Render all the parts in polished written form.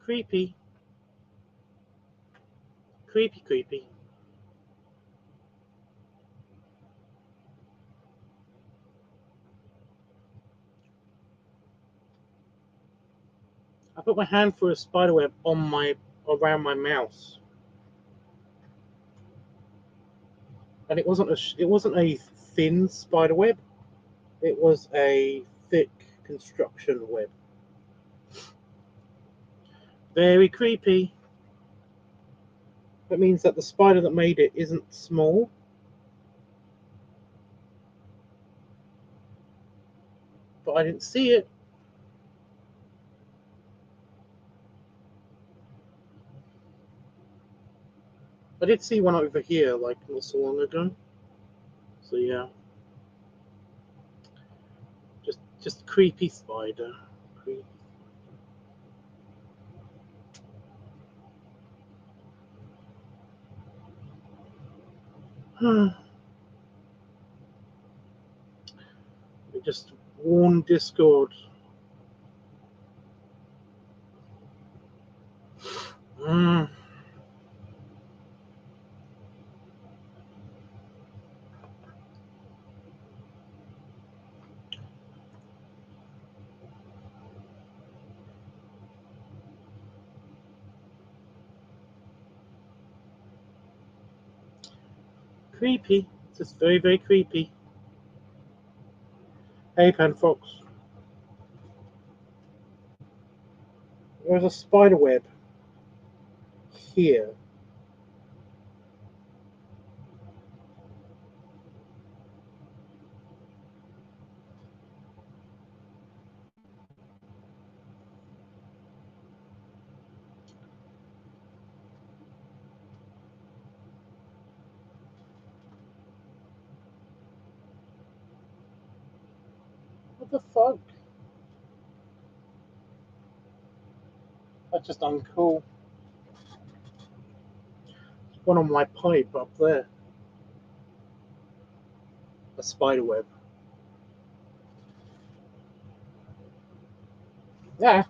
Creepy. Creepy, creepy. I put my hand through a spider web around my mouse, and it wasn't a thin spider web. It was a thick construction web. Very creepy. That means that the spider that made it isn't small. But I didn't see it. I did see one over here, like not so long ago. So yeah. Just creepy spider. Creepy. We just warn Discord. Creepy. Just very, very creepy. Hey, Panfox. There's a spider web here. What the fuck? That's just uncool. There's one on my pipe up there. A spider web. Yeah.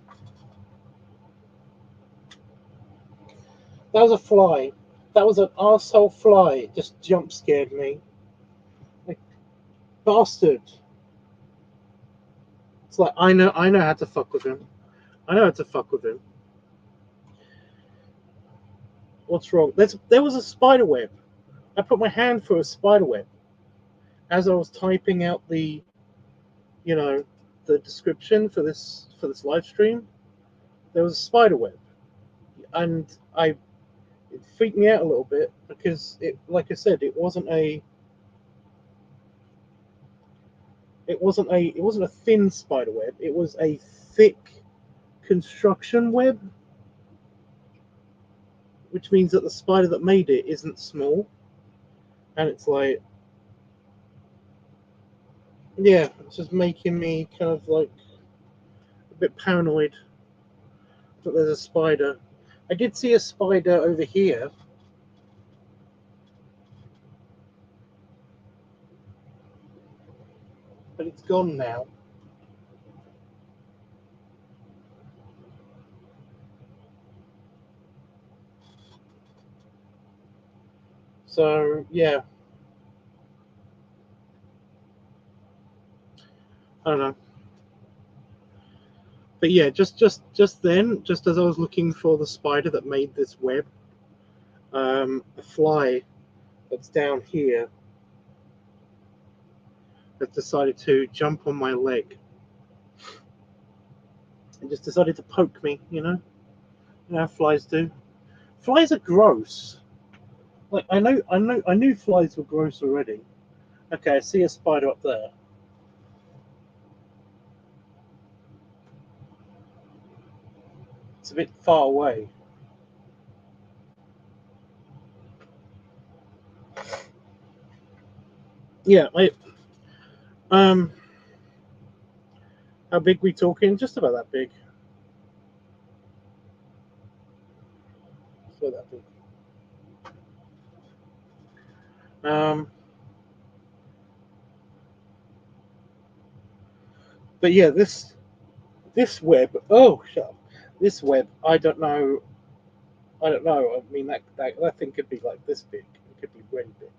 That was a fly. That was an arsehole fly. It just jump scared me. Like, bastard. It's like I know how to fuck with him. I know how to fuck with him. What's wrong? There was a spider web. I put my hand through a spider web as I was typing out the description for this live stream. There was a spider web, and it freaked me out a little bit because like I said, it wasn't a thin spider web. It was a thick construction web, which means that the spider that made it isn't small. And it's like, yeah, it's just making me kind of like a bit paranoid that there's a spider. I did see a spider over here. But it's gone now. So yeah, I don't know. But yeah, just then, just as I was looking for the spider that made this web, a fly that's down here has decided to jump on my leg and just decided to poke me. You know how flies do. Flies are gross. Like I knew flies were gross already. Okay, I see a spider up there. It's a bit far away. Yeah, how big we talking? Just about that big. Just about that big. But yeah, this web. Oh, shut up. This web, I don't know. I don't know. I mean, that thing could be like this big. It could be really big.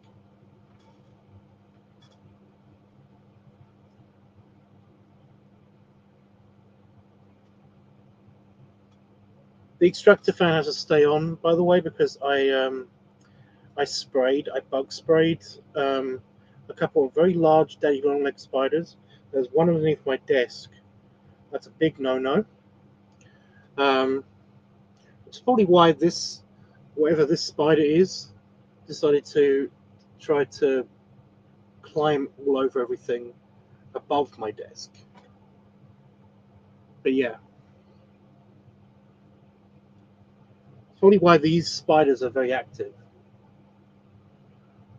The extractor fan has to stay on, by the way, because I bug sprayed a couple of very large daddy long leg spiders. There's one underneath my desk. That's a big no-no. It's probably why whatever this spider is, decided to try to climb all over everything above my desk. But yeah, it's probably why these spiders are very active,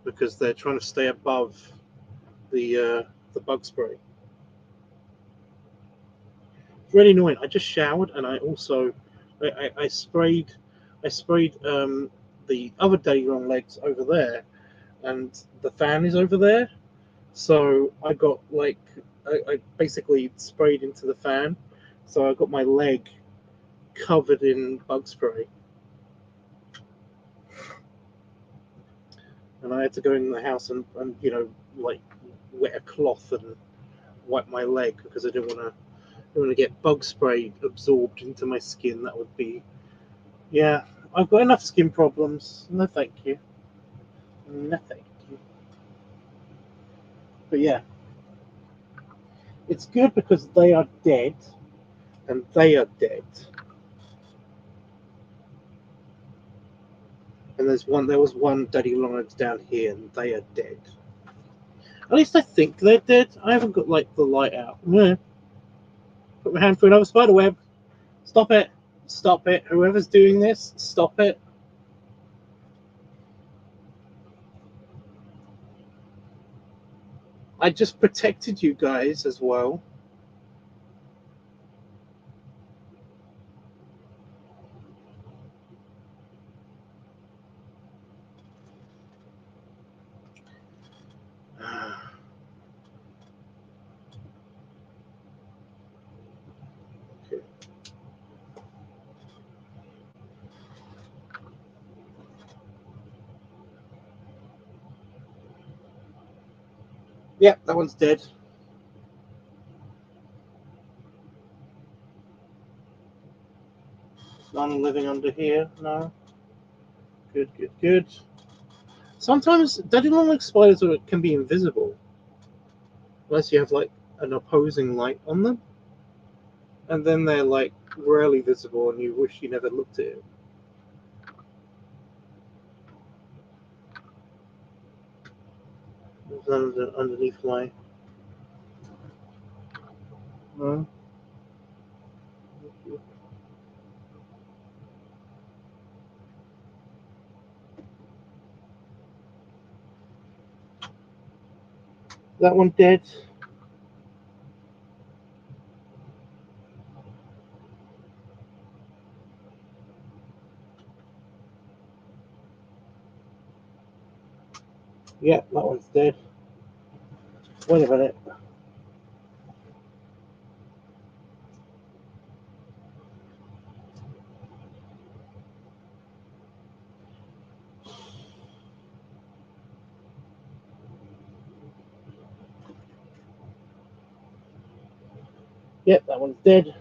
because they're trying to stay above the bug spray. It's really annoying. I just showered and I also I sprayed the other daddy long legs over there, and the fan is over there. So I got like I basically sprayed into the fan, so I got my leg covered in bug spray, and I had to go in the house and like wet a cloth and wipe my leg because I didn't want to get bug spray absorbed into my skin. That would be, yeah. I've got enough skin problems. No, thank you. No, thank you. But yeah, it's good because they are dead, and they are dead. And there was one daddy long legs down here, and they are dead. At least I think they're dead. I haven't got like the light out. Put my hand through another spider web. Stop it. Stop it. Whoever's doing this, stop it. I just protected you guys as well. Okay. Yeah, that one's dead. None living under here. No. Good, good, good. Sometimes daddy long leg spiders can be invisible, unless you have like an opposing light on them, and then they're like rarely visible, and you wish you never looked at it. It's underneath my. No. That one dead. Yeah, that one's dead. Wait a minute. Yep, that one's dead.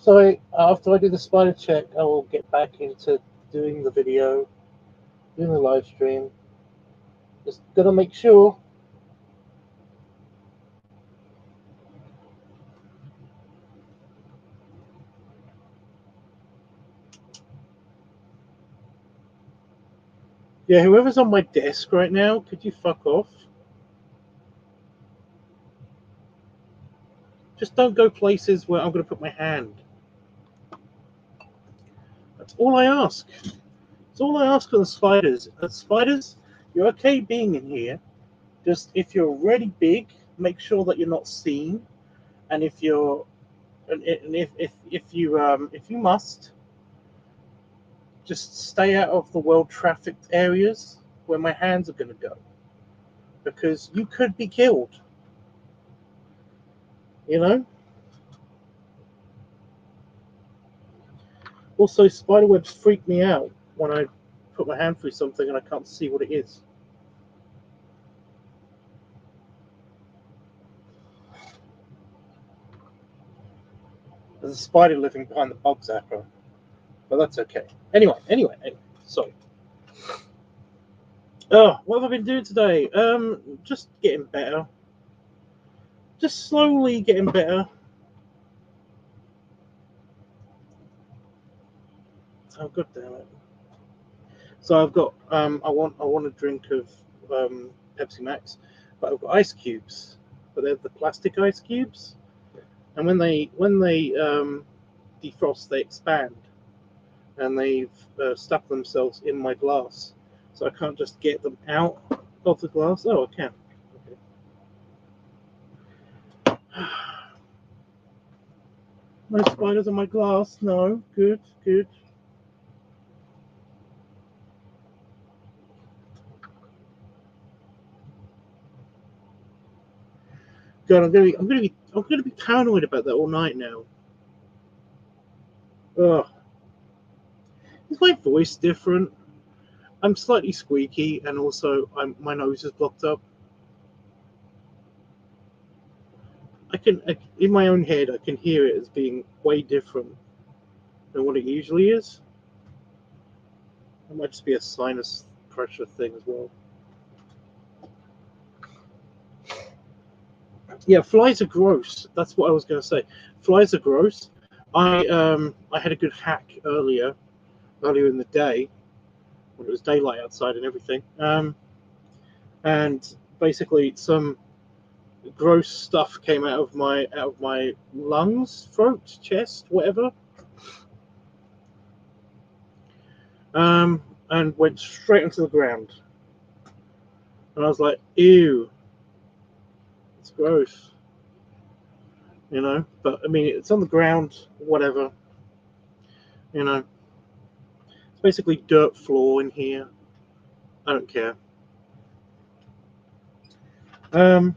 So after I do the spider check, I will get back into doing the video, doing the live stream. Just gotta make sure. Yeah, whoever's on my desk right now, could you fuck off? Just don't go places where I'm gonna put my hand. That's all I ask. That's all I ask of the spiders. The spiders, you're okay being in here. Just if you're really big, make sure that you're not seen. And if you're, and if you must, just stay out of the well trafficked areas where my hands are going to go. because you could be killed. You know. Also, spiderwebs freak me out when I put my hand through something and I can't see what it is. There's a spider living behind the bug zapper, but that's okay. Anyway, sorry. Oh, what have I been doing today? Just getting better. Just slowly getting better. Oh, god damn it. So I've got I want a drink of Pepsi Max, but I've got ice cubes, but they're the plastic ice cubes, and when they defrost, they expand, and they've stuck themselves in my glass, so I can't just get them out of the glass. Oh, I can. Okay. No spiders on my glass. No, good, good. God, I'm gonna be paranoid about that all night now. Ugh. Is my voice different? I'm slightly squeaky, and also my nose is blocked up. In my own head, I can hear it as being way different than what it usually is. It might just be a sinus pressure thing as well. Yeah, flies are gross. That's what I was going to say. Flies are gross. I had a good hack earlier in the day when it was daylight outside and everything. And basically some gross stuff came out of my lungs, throat, chest, whatever. And went straight into the ground. And I was like, ew, it's gross. You know, but I mean, it's on the ground, whatever. You know, it's basically dirt floor in here. I don't care. But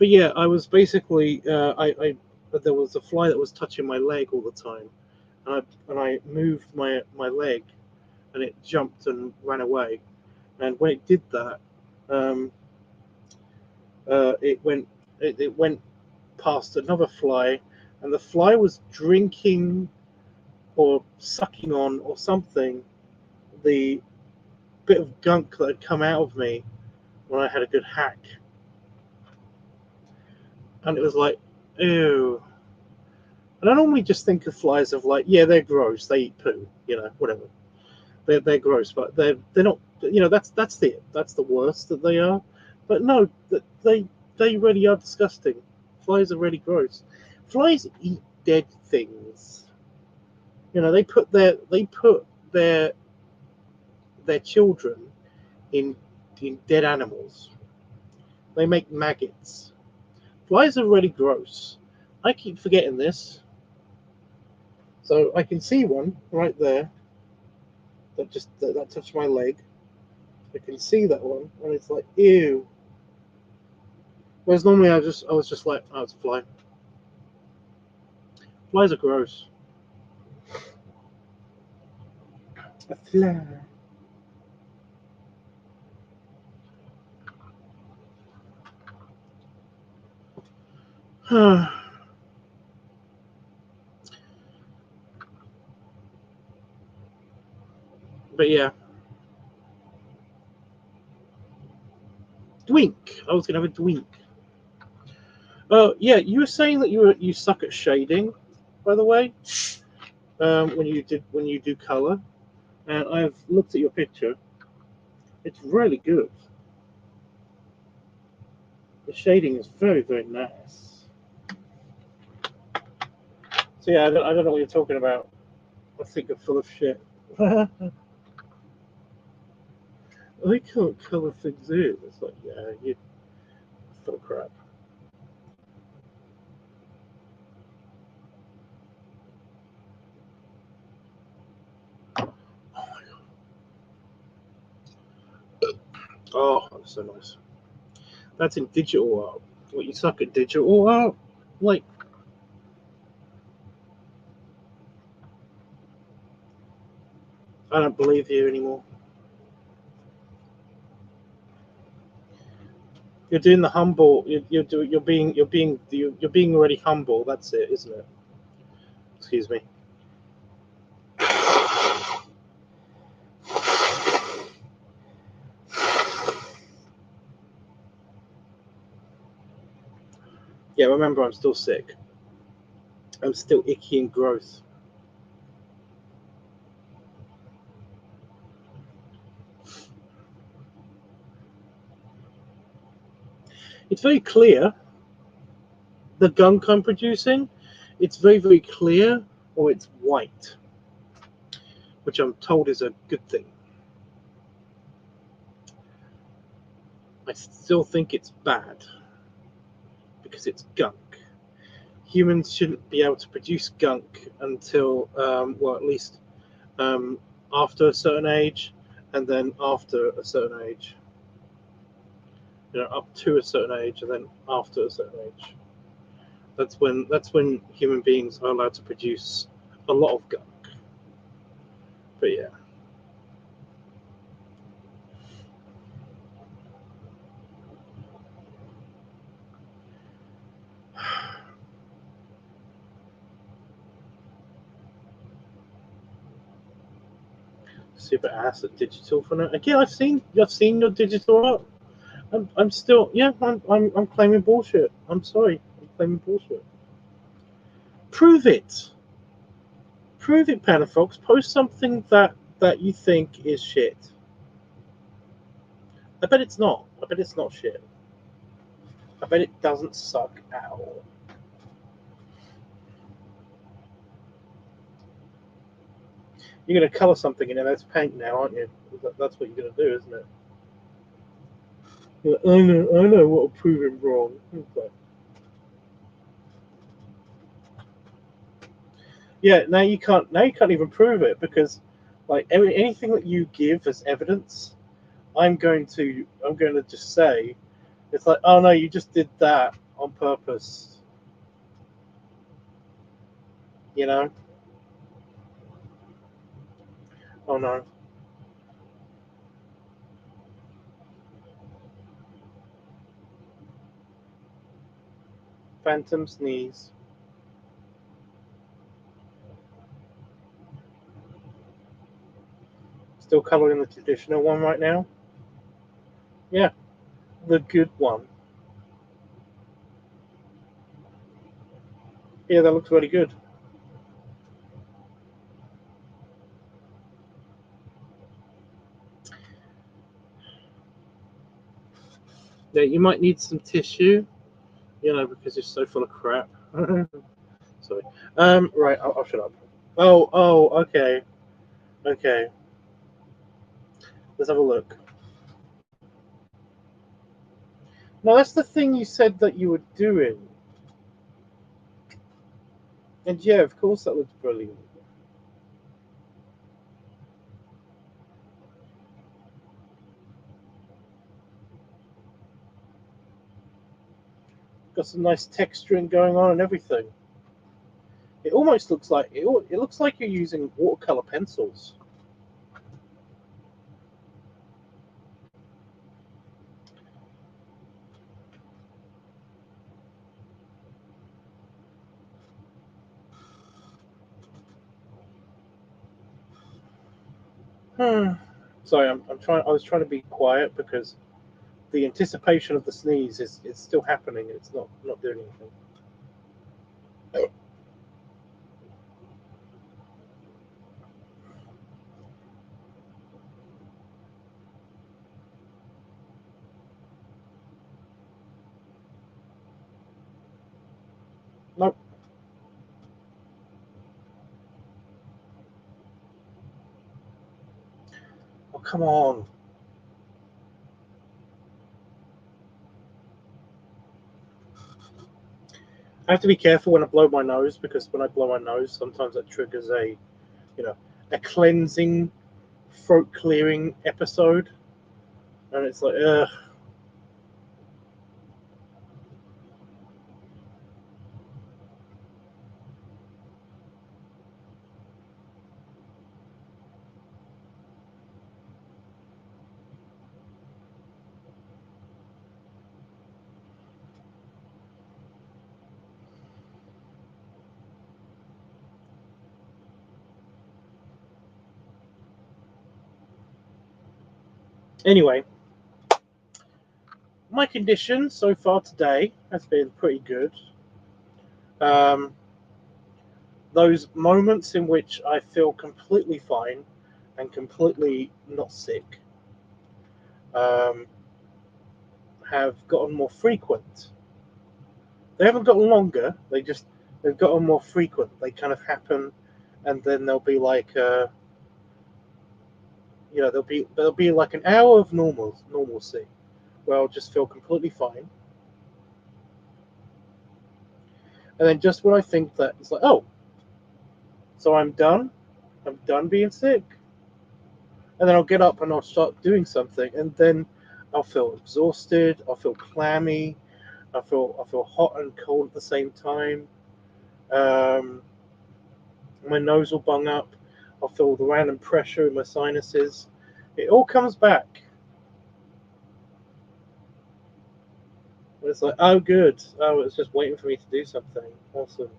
yeah, I was basically, there was a fly that was touching my leg all the time, and I moved my leg, and it jumped and ran away. And when it did that, it went past another fly, and the fly was drinking or sucking on or something the bit of gunk that had come out of me when I had a good hack. And it was like, ew. And I normally just think of flies of like, yeah, they're gross, they eat poo, you know, whatever. They're gross, but they're not, you know, that's the worst that they are. But no, they really are disgusting. Flies are really gross. Flies eat dead things. You know, they put their children in dead animals. They make maggots. Flies are really gross. I keep forgetting this. So I can see one right there that touched my leg. I can see that one, and it's like, ew. Whereas normally I was just like, oh, it's a fly. Flies are gross. A fly. But yeah. Dwink. I was gonna have a dwink. Yeah, you were saying that you suck at shading, by the way. When you do color, and I've looked at your picture. It's really good. The shading is very, very nice. So yeah, I don't know what you're talking about. I think you're full of shit. I can't color things in. It's like, yeah, you're full of crap. Oh, that's so nice. That's in digital art. What, you suck at digital art? Like, I don't believe you anymore. You're doing the humble. You're being already humble. That's it, isn't it? Excuse me. Yeah, remember, I'm still sick. I'm still icky and gross. It's very clear, the gunk I'm producing, it's very, very clear, or it's white, which I'm told is a good thing. I still think it's bad, because it's gunk. Humans shouldn't be able to produce gunk until, well, at least after a certain age, and then after a certain age. You know, up to a certain age, and then after a certain age. That's when human beings are allowed to produce a lot of gunk. But yeah. Super ass at digital for now. Again, I've seen your digital art. I'm still, yeah, I'm claiming bullshit. I'm sorry, I'm claiming bullshit. Prove it. Prove it, Panafox. Post something that you think is shit. I bet it's not. I bet it's not shit. I bet it doesn't suck at all. You're gonna color something in it. That's paint now, aren't you? That's what you're gonna do, isn't it? I know what will prove him wrong. Okay. Yeah, now you can't even prove it, because like anything that you give as evidence, I'm going to just say it's like, oh no, you just did that on purpose. You know? Oh no. Phantom sneeze. Still coloring the traditional one right now? Yeah, the good one. Yeah, that looks really good. Yeah, you might need some tissue, you know, because you're so full of crap. Sorry. Right, I'll shut up. Oh, okay. Okay. Let's have a look. No, that's the thing you said that you were doing. And yeah, of course that looks brilliant. Got some nice texturing going on and everything. It almost looks like it looks like you're using watercolor pencils. Sorry, I'm trying. I was trying to be quiet because the anticipation of the sneeze is still happening. And it's not doing anything. Nope. Oh, come on. I have to be careful when I blow my nose, because when I blow my nose, sometimes that triggers a cleansing, throat clearing episode. And it's like, ugh. Anyway, my condition so far today has been pretty good. Those moments in which I feel completely fine and completely not sick have gotten more frequent. They haven't gotten longer. They've gotten more frequent. They kind of happen, and then there'll be like there'll be like an hour of normalcy where I'll just feel completely fine, and then just when I think that it's like, oh, so I'm done being sick, and then I'll get up and I'll start doing something, and then I'll feel exhausted, I'll feel clammy, I feel hot and cold at the same time. My nose will bung up. I'll feel the random pressure in my sinuses. It all comes back. And it's like, oh, good. Oh, it's just waiting for me to do something. Awesome.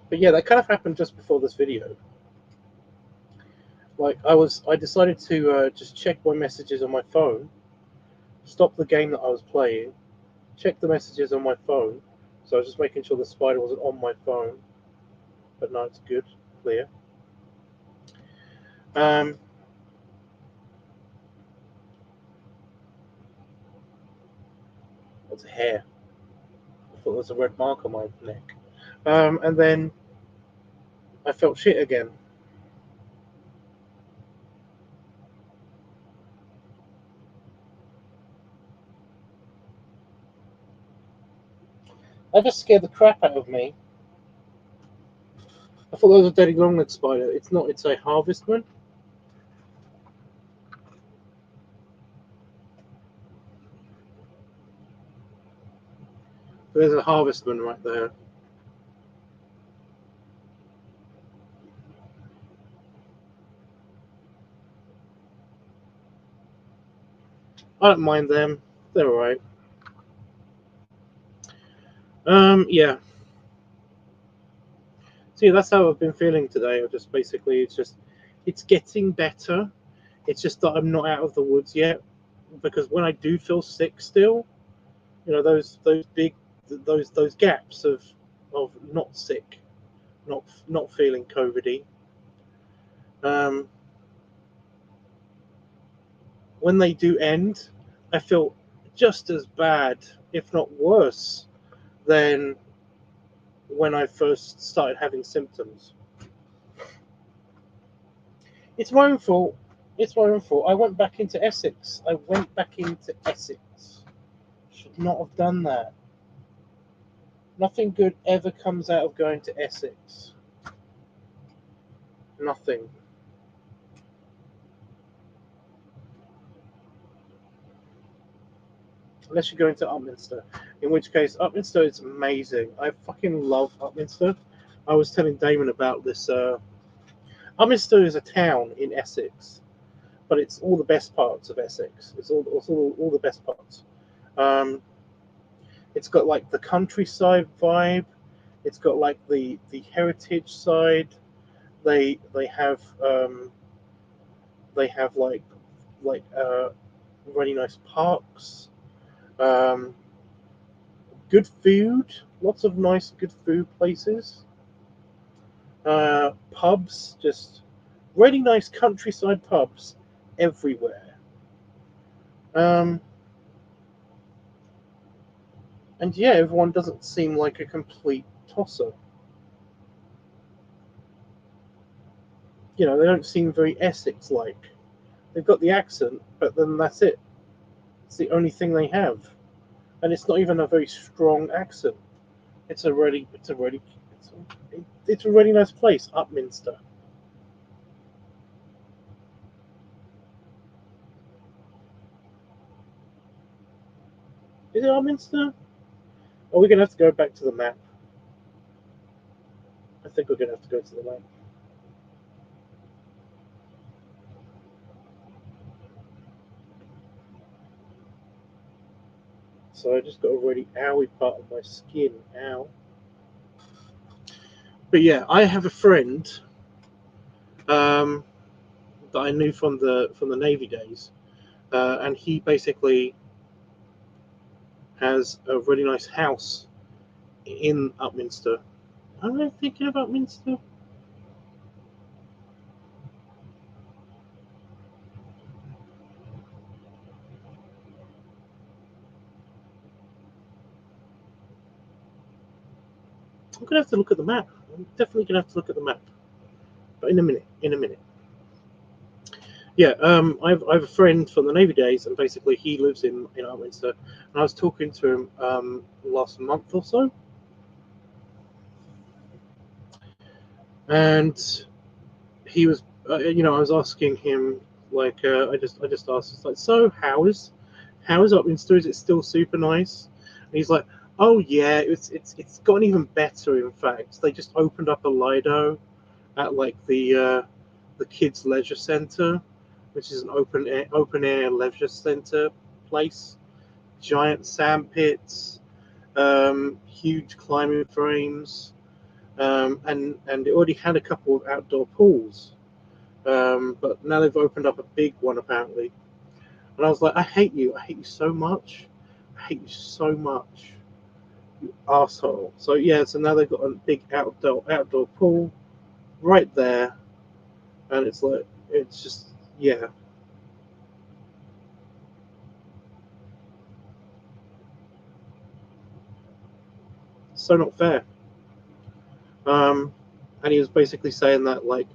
But yeah, that kind of happened just before this video. Like I decided to just check my messages on my phone, stop the game that I was playing, check the messages on my phone. So I was just making sure the spider wasn't on my phone. But no, it's good, clear. What's a hair? I thought there was a red mark on my neck. And then I felt shit again. That just scared the crap out of me. I thought that was a deadly long-necked spider. It's not. It's a harvestman. There's a harvestman right there. I don't mind them. They're alright. Yeah. See, that's how I've been feeling today. I just basically, it's getting better. It's just that I'm not out of the woods yet, because when I do feel sick still, those gaps of not sick, not feeling COVIDy. When they do end, I feel just as bad, if not worse, than when I first started having symptoms. It's my own fault. It's my own fault. I went back into Essex. Should not have done that. Nothing good ever comes out of going to Essex. Nothing. Unless you're going to Upminster. In which case, Upminster is amazing. I fucking love Upminster. I was telling Damon about this. Upminster is a town in Essex, but it's all the best parts of Essex. It's all the best parts. It's got like the countryside vibe. It's got like the heritage side. They have like really nice parks. Good food. Lots of nice good food places. Pubs, just really nice countryside pubs everywhere. And yeah, everyone doesn't seem like a complete tosser. They don't seem very Essex-like. They've got the accent, but then that's it. It's the only thing they have, and it's not even a very strong accent. It's a really It's a really nice place, Upminster. Is it Upminster? Are we going to have to go back to the map? I think we're going to have to go to the map. So I just got a really owie part of my skin. Ow. But yeah, I have a friend that I knew from the Navy days, and he basically has a really nice house in Upminster. Am I thinking of Upminster? I'm gonna have to look at the map. I'm definitely gonna have to look at the map. But in a minute. Yeah, I have a friend from the Navy days, and basically he lives in Upminster. And I was talking to him last month or so, and he was, I was asking him like, I just asked, it's like, so how is Upminster? Is it still super nice? And he's like, oh yeah, it's gotten even better. In fact, they just opened up a Lido at like the kids leisure centre, which is an open air leisure centre place. Giant sand pits, huge climbing frames, and it already had a couple of outdoor pools. But now they've opened up a big one apparently. And I was like, I hate you so much. I hate you so much, you asshole. So yeah, so now they've got a big outdoor pool right there, and it's like, it's just, yeah. So not fair. And he was basically saying that like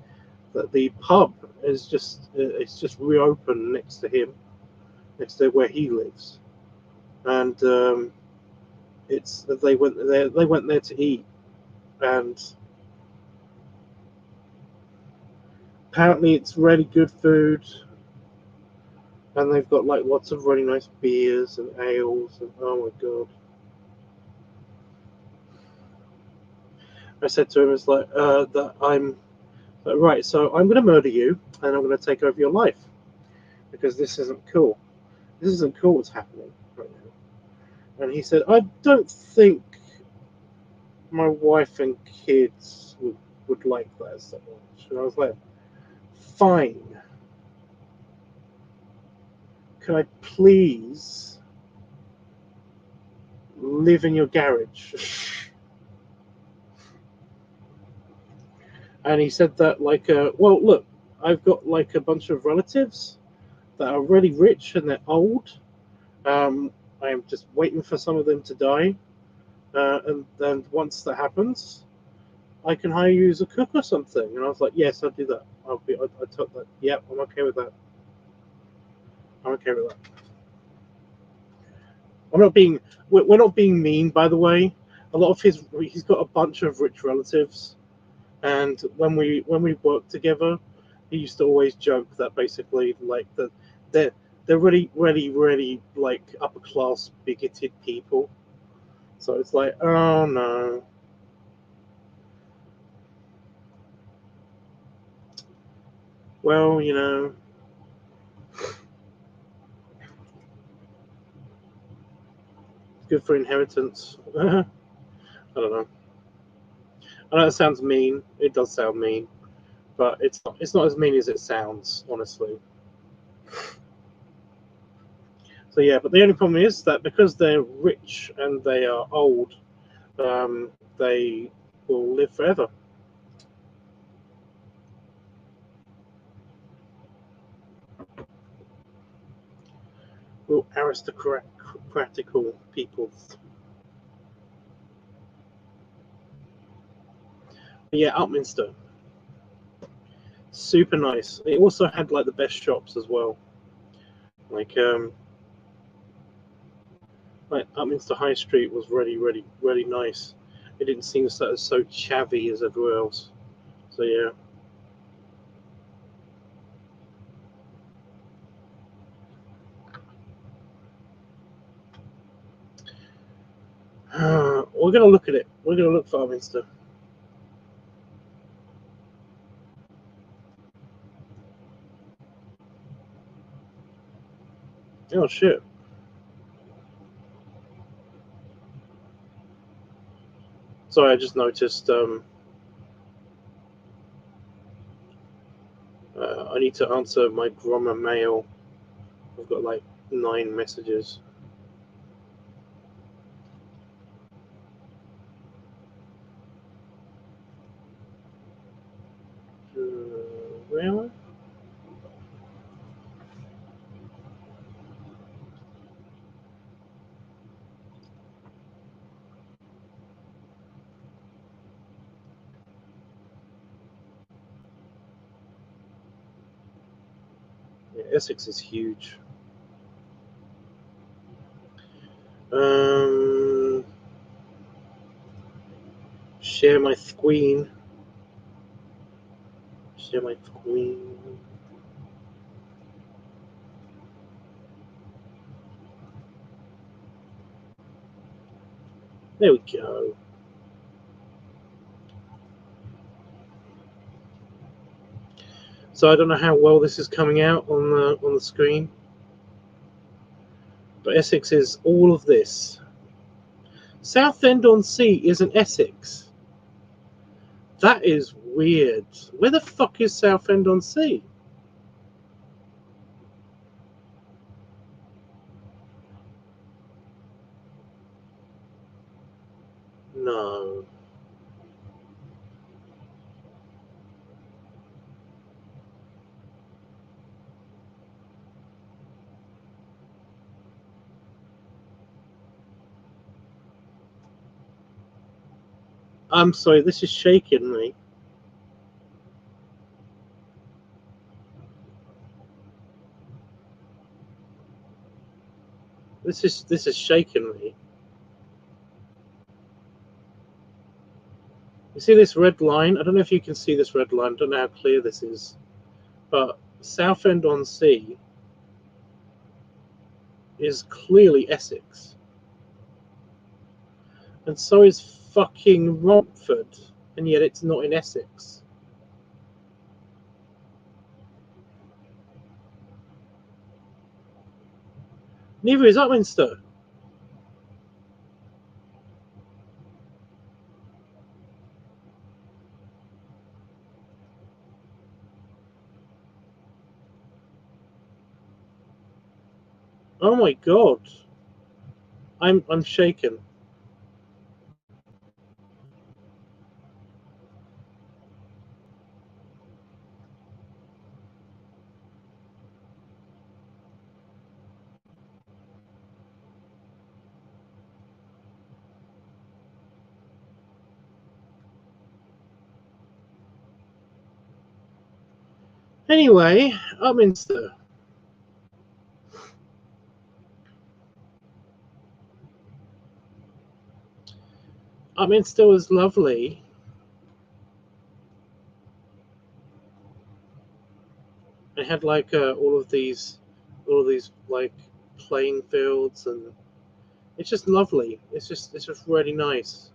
that the pub is just it's just reopened next to him, next to where he lives, and it's they went there to eat, and apparently it's really good food, and they've got like lots of really nice beers and ales, and oh my god. I said to him, it's like that I'm like, right, so I'm going to murder you, and I'm going to take over your life because this isn't cool. This isn't cool what's happening right now. And he said, I don't think my wife and kids would like that so much. And I was like, fine. Can I please live in your garage? And he said that, like, well, look, I've got like a bunch of relatives that are really rich and they're old. I am just waiting for some of them to die. And then once that happens, I can hire you as a cook or something. And I was like, yes, I'll do that. I took that. Yep, I'm okay with that. I'm okay with that. I'm not being. We're not being mean, by the way. A lot of he's got a bunch of rich relatives, and when we worked together, he used to always joke that basically like that they're really like upper class bigoted people. So it's like, oh no. Well, good for inheritance. I don't know. I know it sounds mean. It does sound mean, but it's not. It's not as mean as it sounds, honestly. So yeah, but the only problem is that because they're rich and they are old, they will live forever. Real aristocratical people. But yeah, Upminster, super nice. It also had like the best shops as well. Like like Upminster High Street was really nice, It didn't seem so chavvy as everywhere else. So yeah. We're gonna look at it. We're gonna look for Upminster. Oh shit. Sorry, I just noticed I need to answer my Grommer mail. I've got like 9 messages. Really? Yeah, Essex is huge. Share my queen. Share my queen. There we go. So I don't know how well this is coming out on the screen, but Essex is all of this. Southend-on-Sea is an Essex. That is weird. Where the fuck is Southend-on-Sea? No. I'm sorry, this is shaking me. This is shaking me. You see this red line? I don't know if you can see this red line. I don't know how clear this is. But Southend-on-Sea is clearly Essex. And so is fucking Romford. And yet it's not in Essex. Neither is Upminster. Oh my god. I'm shaken. Anyway, Upminster. Upminster was lovely. It had like all of these like playing fields, and it's just lovely. It's just really nice.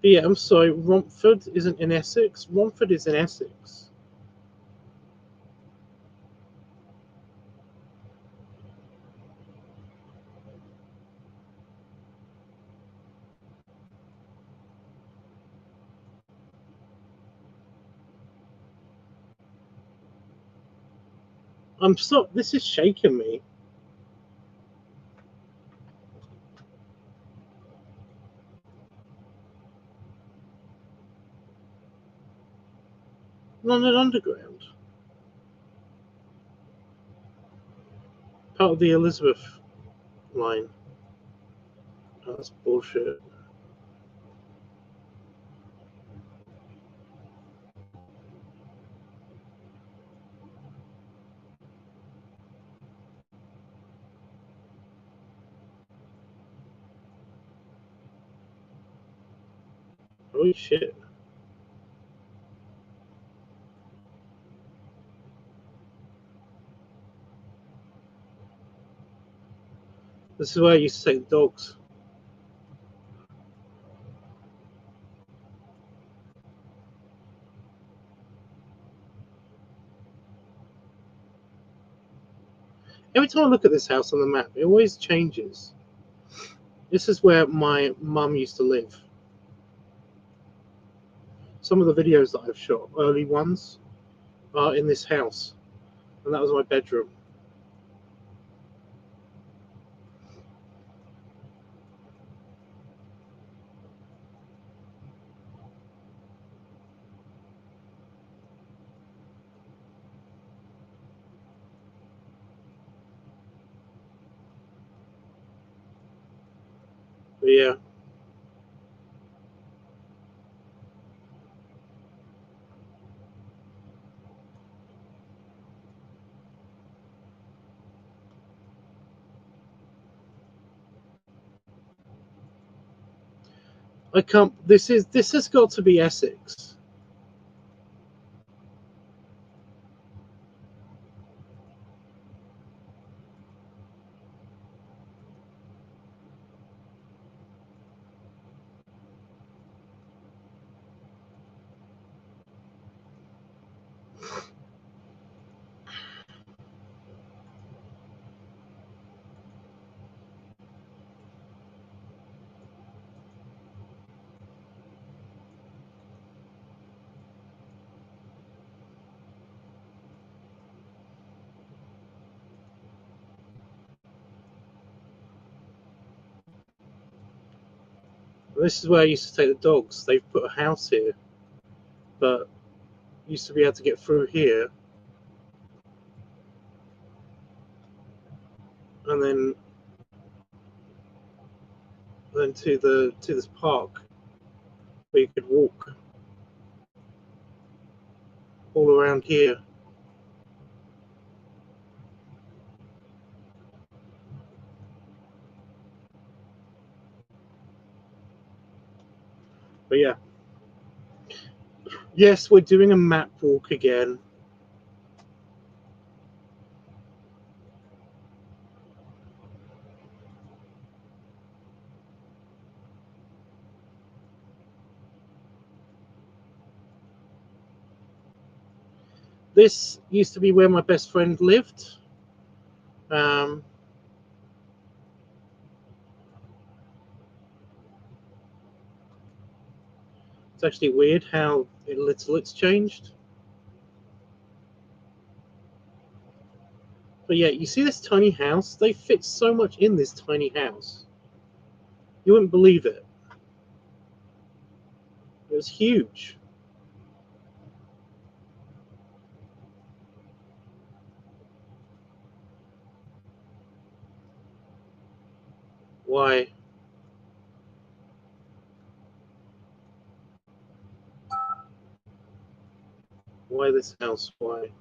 But yeah, I'm sorry, Romford isn't in Essex. Romford is in Essex. I'm so this is shaking me. London Underground. Part of the Elizabeth. line. Oh, that's bullshit. Holy shit. This is where I used to take the dogs. Every time I look at this house on the map, it always changes. This is where my mum used to live. Some of the videos that I've shot, early ones, are in this house. And that was my bedroom. But yeah. I can't. This has got to be Essex. This is where I used to take the dogs. They've put a house here, but used to be able to get through here, and then to this park where you could walk all around here. But yeah, yes, we're doing a map walk again. This used to be where my best friend lived. It's actually weird how little it's changed. But yeah, you see this tiny house? They fit so much in this tiny house. You wouldn't believe it. It was huge. Why? Why this house? Why?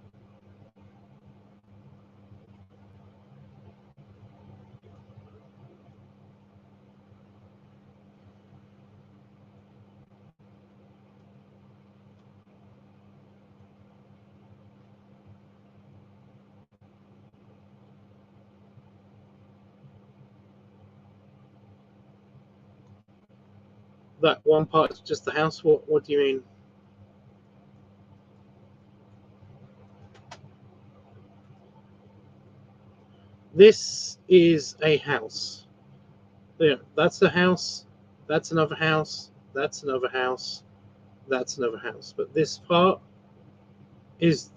That one part is just the house? What do you mean? This is a house. Yeah, that's a house. That's another house. That's another house. That's another house. But this part is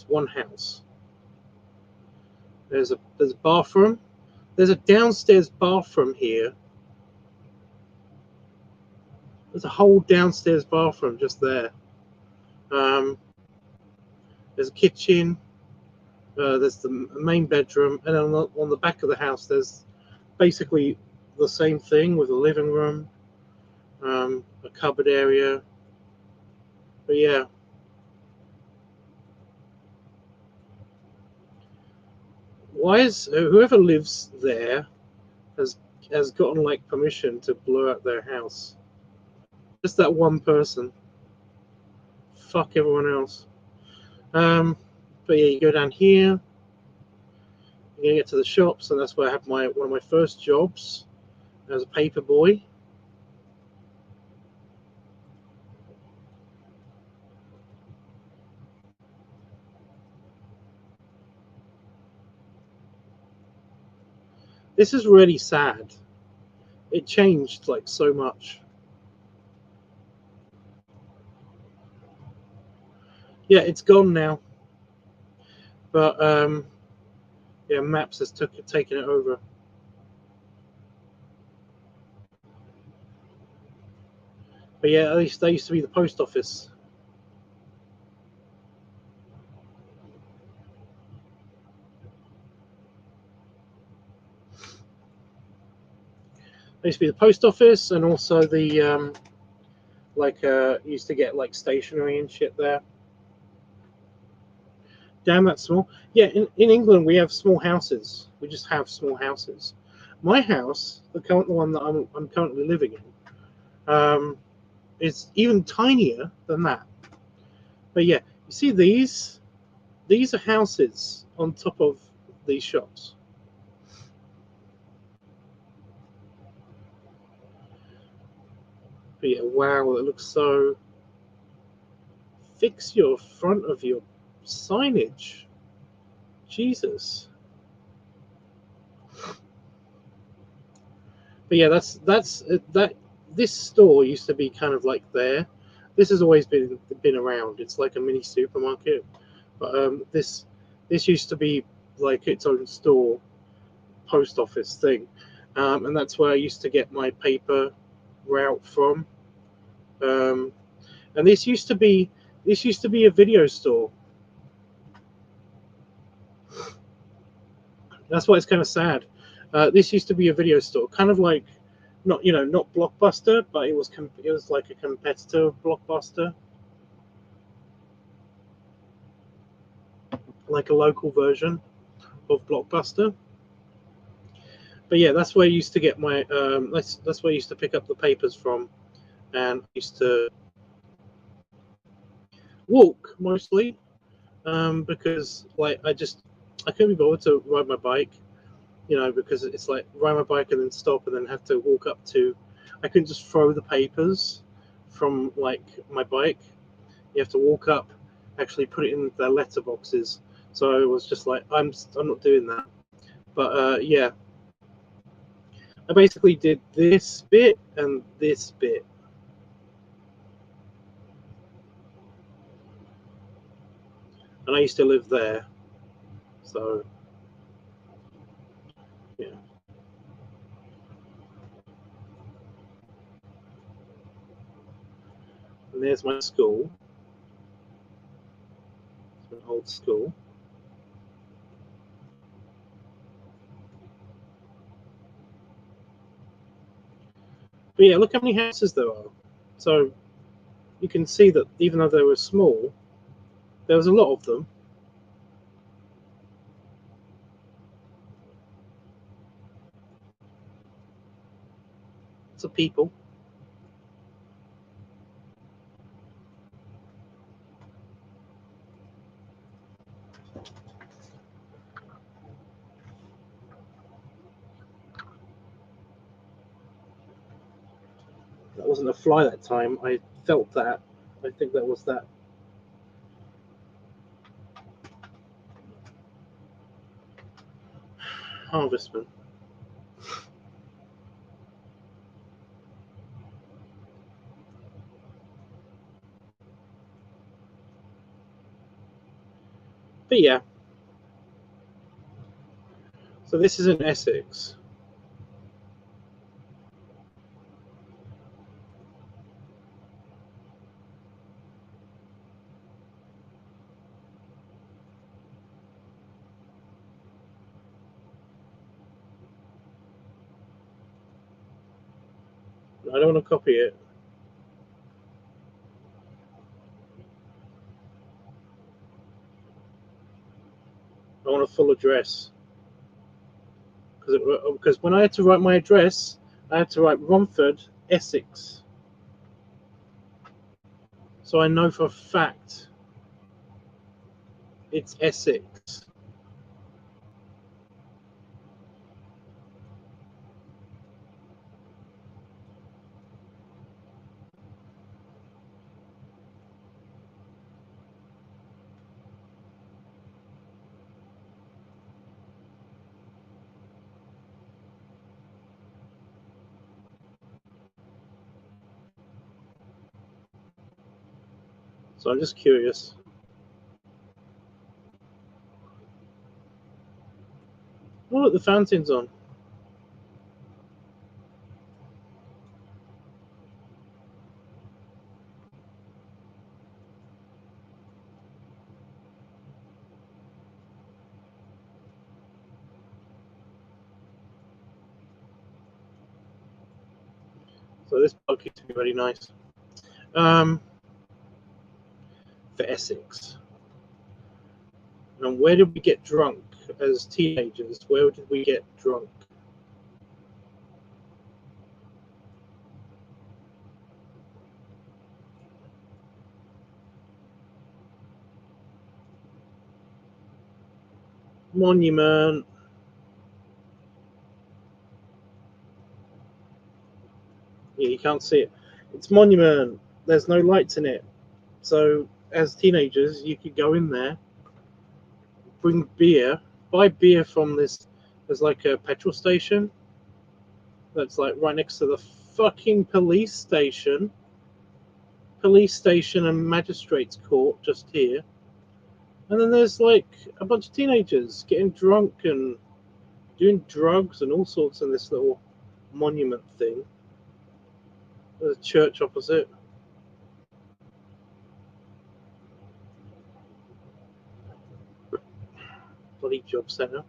one house. There's a bathroom. There's a downstairs bathroom here. There's a whole downstairs bathroom just there. There's a kitchen. There's the main bedroom, and on the back of the house, there's basically the same thing with a living room, a cupboard area. But yeah, why is whoever lives there has gotten like permission to blow up their house? Just that one person. Fuck everyone else. But yeah, you go down here. You're gonna get to the shops, and that's where I have one of my first jobs as a paper boy. This is really sad. It changed like so much. Yeah, it's gone now. But yeah, Maps has taken it over. But yeah, at least that used to be the post office. There used to be the post office, and also the used to get like stationery and shit there. Damn, that's small. Yeah, in England we have small houses. We just have small houses. My house, the one that I'm currently living in, is even tinier than that. But yeah, you see these? These are houses on top of these shops. But yeah, wow, it looks so. Fix your front of your signage. Jesus. But yeah, that. This store used to be kind of like there. This has always been around. It's like a mini supermarket, but this used to be like its own store, post office thing, and that's where I used to get my paper route from. Um, and this used to be a video store. That's why it's kind of sad. This used to be a video store, kind of like not Blockbuster, but it was like a competitor of Blockbuster, like a local version of Blockbuster. But yeah, that's where I used to get my that's where I used to pick up the papers from, and I used to walk mostly because like I couldn't be bothered to ride my bike, because it's like ride my bike and then stop and then have to walk up to. I couldn't just throw the papers from like my bike. You have to walk up, actually put it in their letterboxes. So it was just like I'm not doing that. But yeah, I basically did this bit and this bit, and I used to live there. So yeah, and there's my school. It's an old school. But yeah, look how many houses there are. So you can see that even though they were small, there was a lot of them. Lots of people. That wasn't a fly that time. I felt that. I think that was that harvestman. But yeah, so this is in Essex. I don't want to copy it. I want a full address. Because when I had to write my address, I had to write Romford, Essex. So I know for a fact it's Essex. So I'm just curious. Oh, look, the fountain's on. So this park used to be very nice. For Essex. And where did we get drunk as teenagers? Where did we get drunk? Monument. Yeah, you can't see it. It's Monument. There's no lights in it. So as teenagers, you could go in there, bring beer, buy beer from this. There's like a petrol station that's like right next to the fucking police station. Police station and magistrates court just here. And then there's like a bunch of teenagers getting drunk and doing drugs and all sorts in this little monument thing. There's a church opposite. Bloody job centre.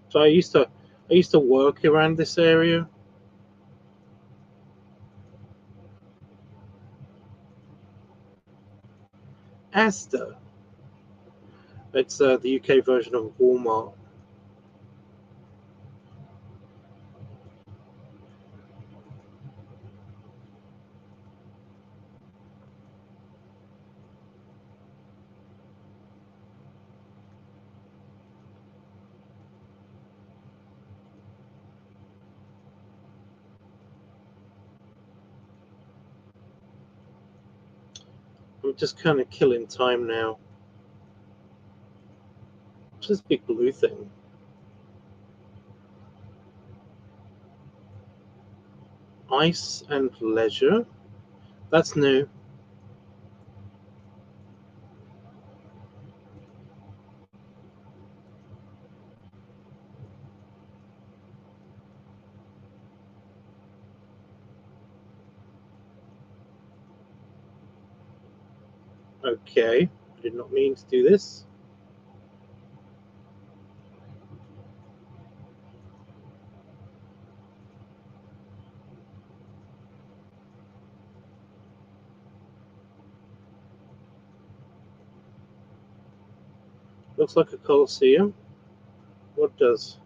So I used to work around this area. Asda. It's the UK version of Walmart. I'm just kind of killing time now. What's this big blue thing? Ice and leisure? That's new. Okay. I did not mean to do this. Looks like a coliseum. What does?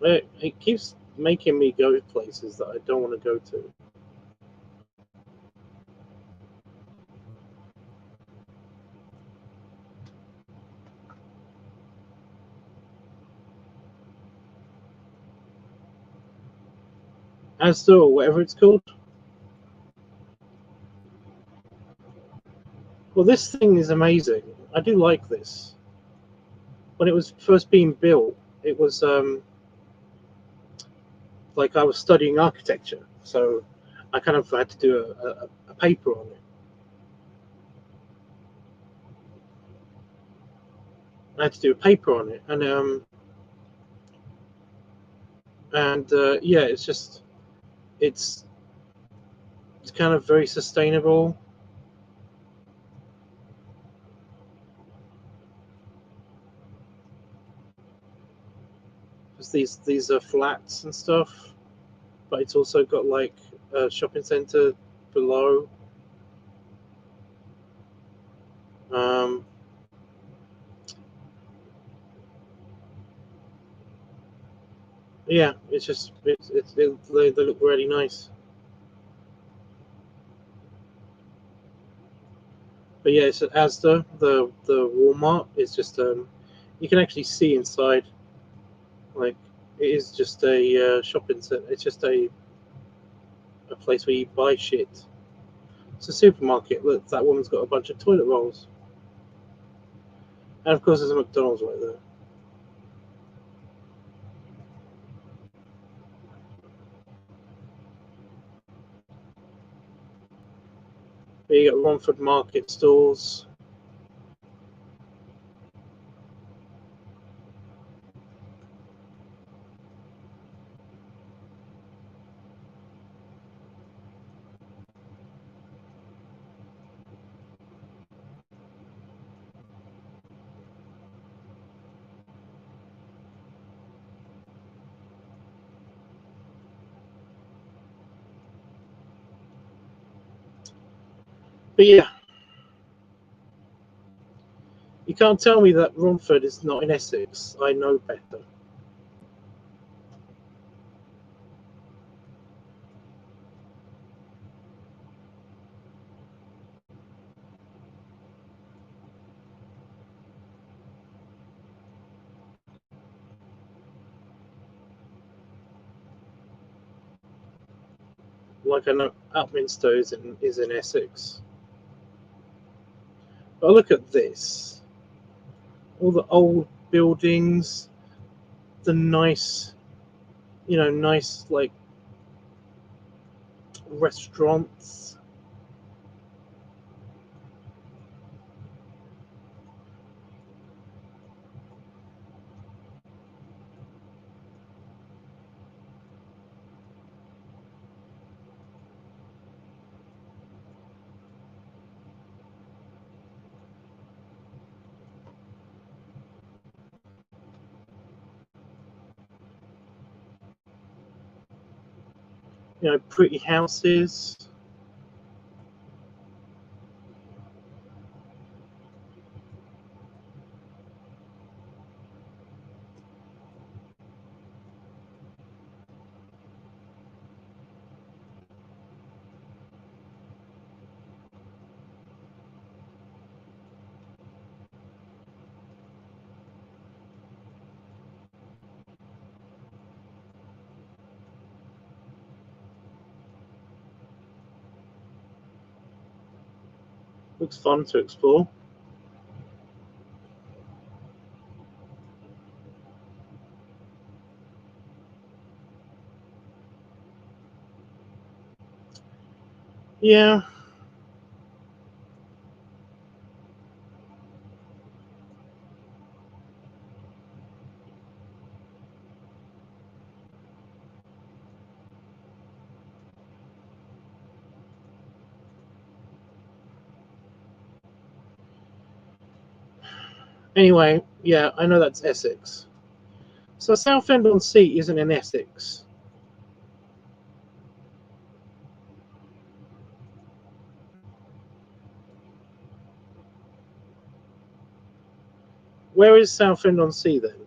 It keeps making me go places that I don't want to go to. Asda or whatever it's called. Well, this thing is amazing. I do like this. When it was first being built, it was like I was studying architecture, so I kind of had to do a paper on it. I had to do a paper on it, and yeah, it's kind of very sustainable. These are flats and stuff, but it's also got like a shopping center below. Yeah, it's just they look really nice. But yeah, it's at Asda. The Walmart is just you can actually see inside. Like it is just a shopping center. It's just a place where you buy shit. It's a supermarket. Look, that woman's got a bunch of toilet rolls, and of course there's a McDonald's right there. But you got Romford Market stalls. But yeah, you can't tell me that Romford is not in Essex. I know better. Like I know Upminster is in Essex. But look at this. All the old buildings, the nice, nice like restaurants. Pretty houses. Looks fun to explore. Yeah. Anyway, yeah, I know that's Essex. So Southend-on-Sea isn't in Essex. Where is Southend-on-Sea then?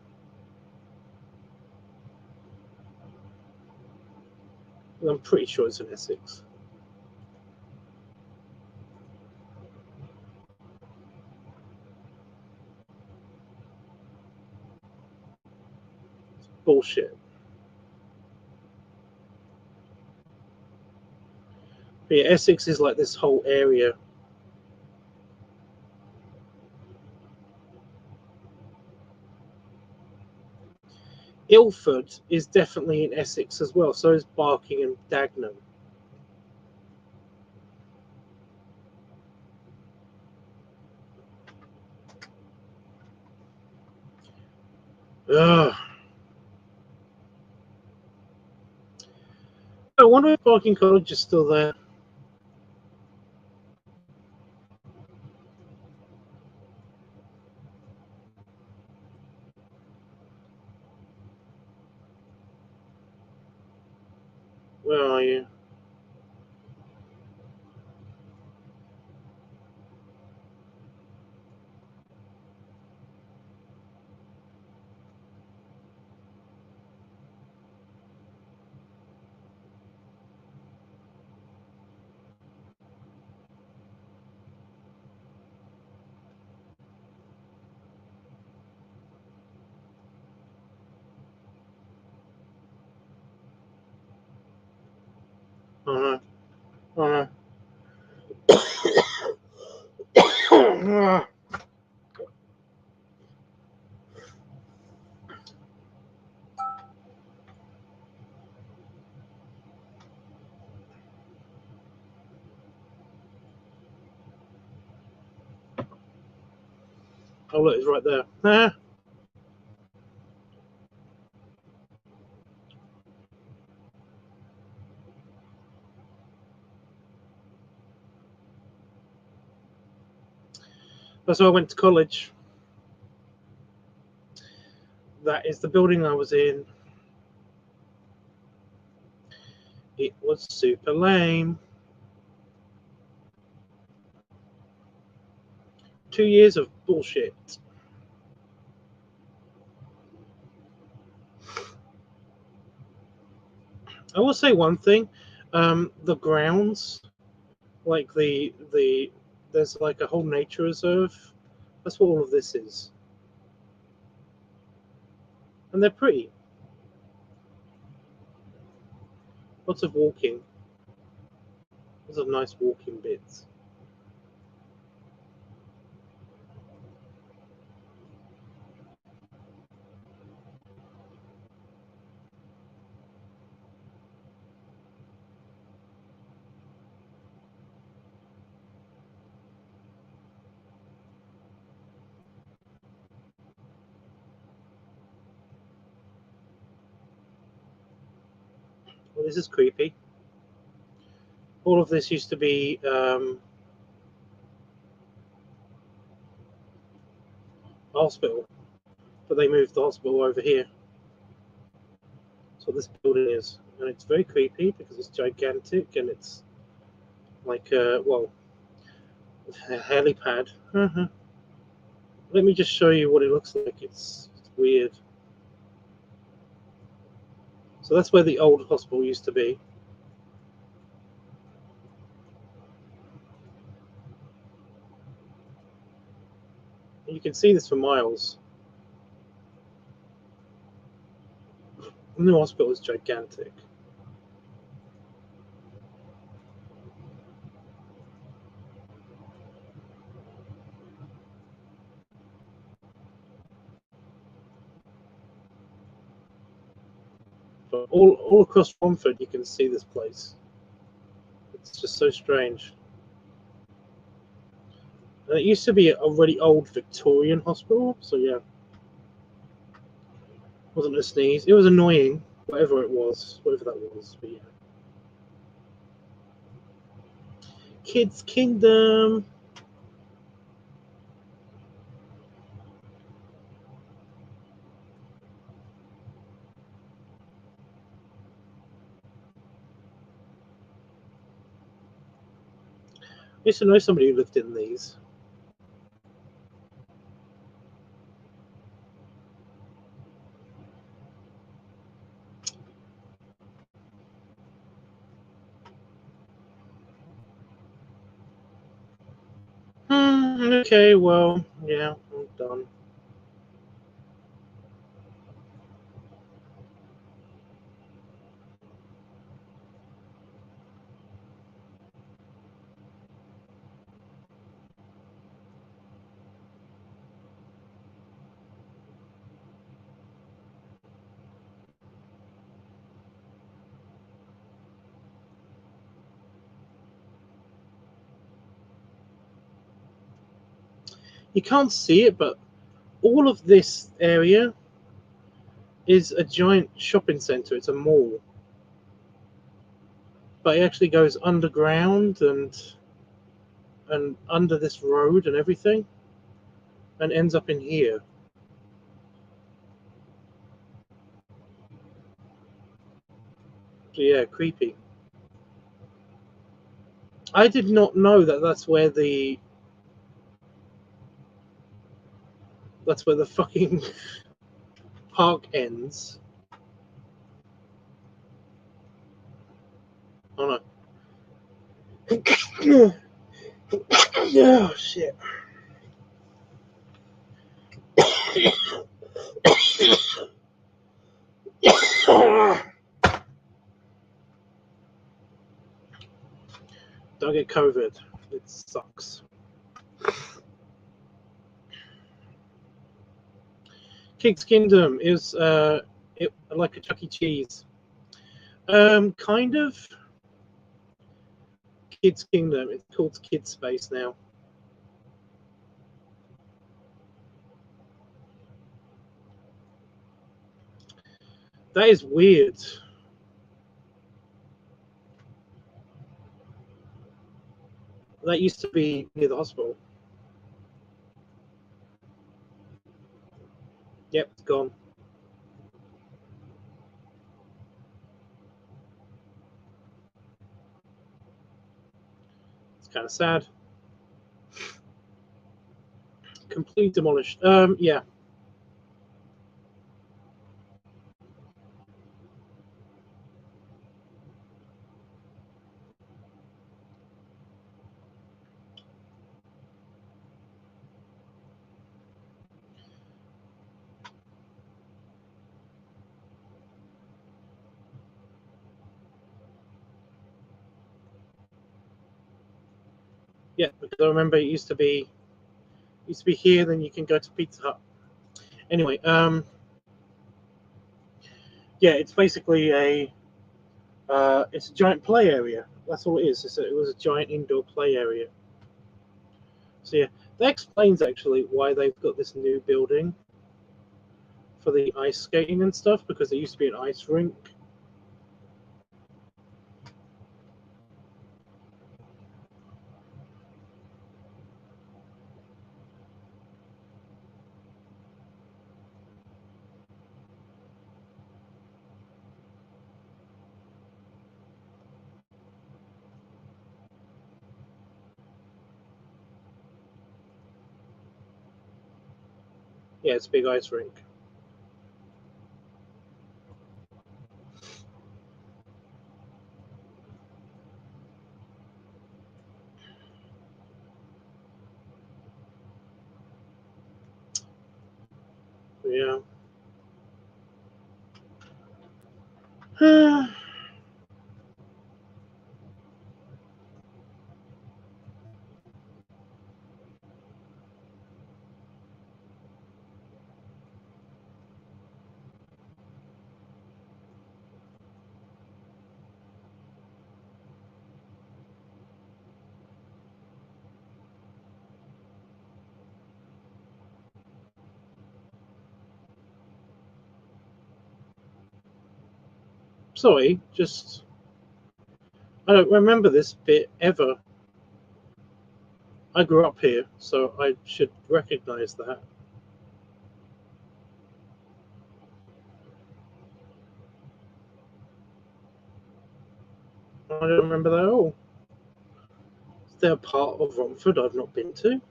I'm pretty sure it's in Essex. Bullshit. But yeah, Essex is like this whole area. Ilford is definitely in Essex as well. So is Barking and Dagenham. Ugh. I wonder if Barking College is still there. Where are you? Uh-huh. Uh-huh. Oh, look, it's right there. That's where I went to college. That is the building I was in. It was super lame. 2 years of bullshit. I will say one thing. The grounds, like there's like a whole nature reserve. That's what all of this is. And they're pretty. Lots of walking. Lots of nice walking bits. Well, this is creepy. All of this used to be a hospital, but they moved the hospital over here. That's what this building is. And it's very creepy because it's gigantic and it's like, well, a helipad. Uh-huh. Let me just show you what it looks like. It's weird. So that's where the old hospital used to be. You can see this for miles. The new hospital is gigantic. But all across Romford, you can see this place. It's just so strange. And it used to be a really old Victorian hospital, so yeah. It wasn't a sneeze. It was annoying, whatever it was, whatever that was, but yeah. Kids Kingdom. I used to know somebody who lived in these. Okay, well, yeah, I'm done. You can't see it, but all of this area is a giant shopping centre. It's a mall. But it actually goes underground and under this road and everything, and ends up in here. So yeah, creepy. I did not know that that's where the fucking park ends. Oh no. Oh shit. Don't get COVID. It sucks. King's Kingdom is like a Chuck E. Cheese. Kind of. Kids Kingdom. It's called Kids Space now. That is weird. That used to be near the hospital. Yep, it's gone. It's kind of sad. Completely demolished. Yeah. Yeah, because I remember it used to be here, then you can go to Pizza Hut. Anyway, yeah, it's basically it's a giant play area. That's all it is. It was a giant indoor play area. So yeah, that explains actually why they've got this new building for the ice skating and stuff, because there used to be an ice rink. Yeah, it's a big ice rink. Yeah. Sorry, just I don't remember this bit ever. I grew up here, so I should recognize that. I don't remember that at all. Is there a part of Romford I've not been to?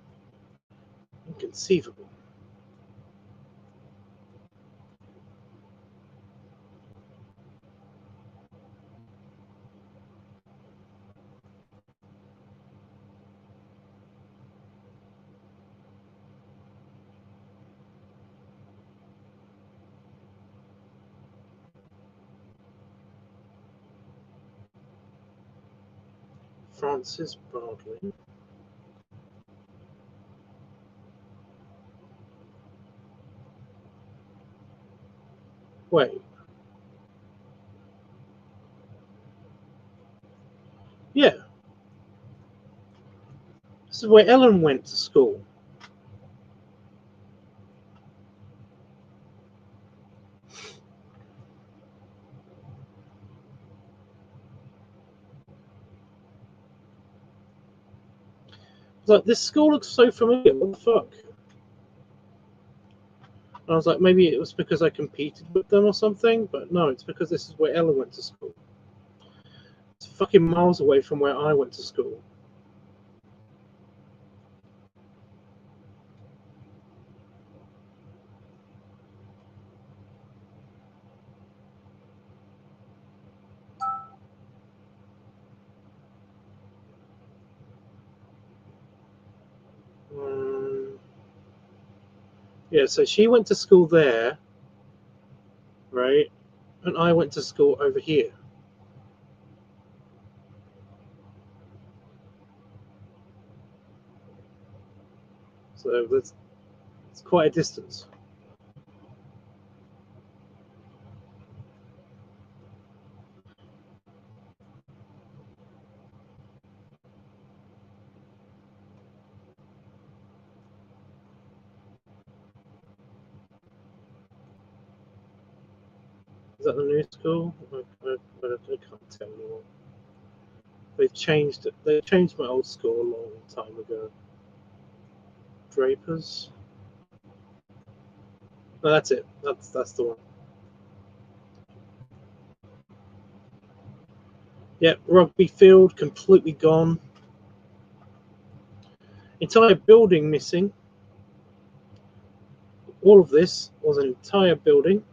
Inconceivable. Francis Bardley. Wait. Yeah. This is where Ellen went to school. was like, this school looks so familiar. What the fuck? And I was like, maybe it was because I competed with them or something, but no, it's because this is where Ella went to school. It's fucking miles away from where I went to school. Yeah, so she went to school there, right? And I went to school over here. So it's quite a distance. Is that the new school? I can't tell anymore. They've changed it. They changed my old school a long time ago. Drapers. No, that's it. That's the one. Yeah, rugby field completely gone. Entire building missing. All of this was an entire building.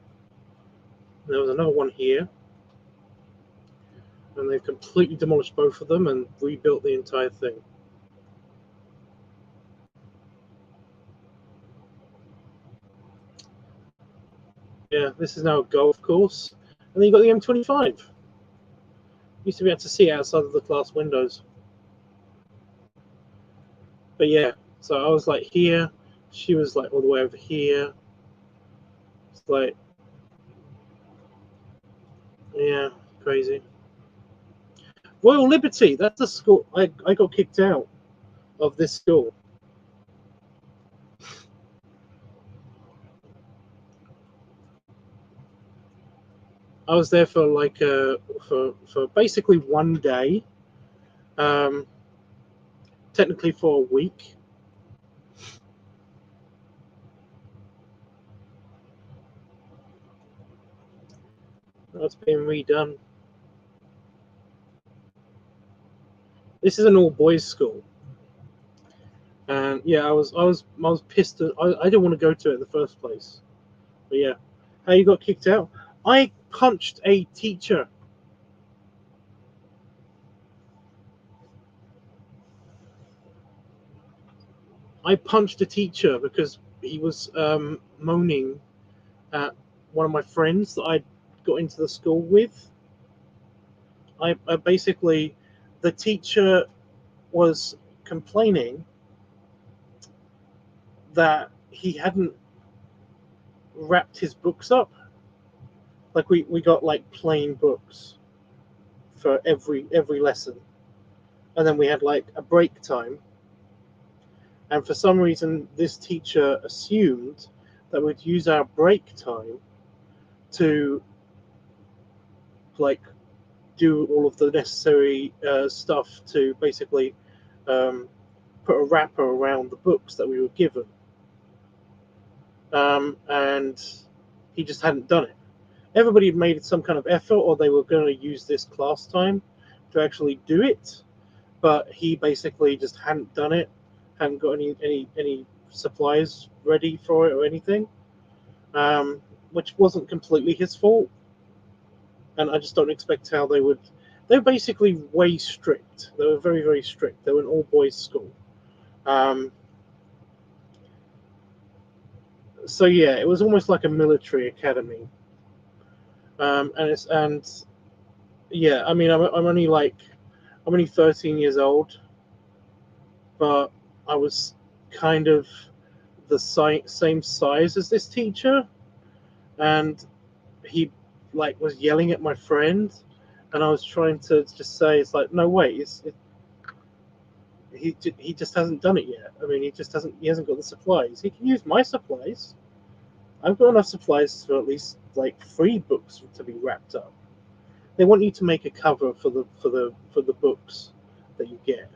There was another one here. And they've completely demolished both of them and rebuilt the entire thing. Yeah, this is now a golf course. And then you've got the M25. Used to be able to see outside of the class windows. But yeah, so I was like here. She was like all the way over here. It's like, yeah, crazy. Royal Liberty, that's the school. I got kicked out of this school. I was there for like for basically one day, technically for a week. That's being redone. This is an all boys school, and yeah, I was pissed. I didn't want to go to it in the first place. But yeah, how you got kicked out? I punched a teacher. I punched a teacher because he was moaning at one of my friends that I got into the school with. I basically, the teacher was complaining that he hadn't wrapped his books up. Like we got like plain books for every lesson, and then we had like a break time. And for some reason, this teacher assumed that we'd use our break time to like do all of the necessary stuff to basically put a wrapper around the books that we were given. And he just hadn't done it. Everybody had made some kind of effort, or they were going to use this class time to actually do it, but he basically just hadn't done it, hadn't got any supplies ready for it or anything, which wasn't completely his fault. And I just don't expect how they would. They're basically way strict. They were very, very strict. They were an all boys school. So yeah, it was almost like a military academy. And yeah, I mean, I'm only 13 years old, but I was kind of the same size as this teacher, and he like was yelling at my friend, and I was trying to just say, it's like, no, wait, he just hasn't done it yet. I mean, he hasn't got the supplies. He can use my supplies. I've got enough supplies for at least like 3 books to be wrapped up. They want you to make a cover for the books that you get.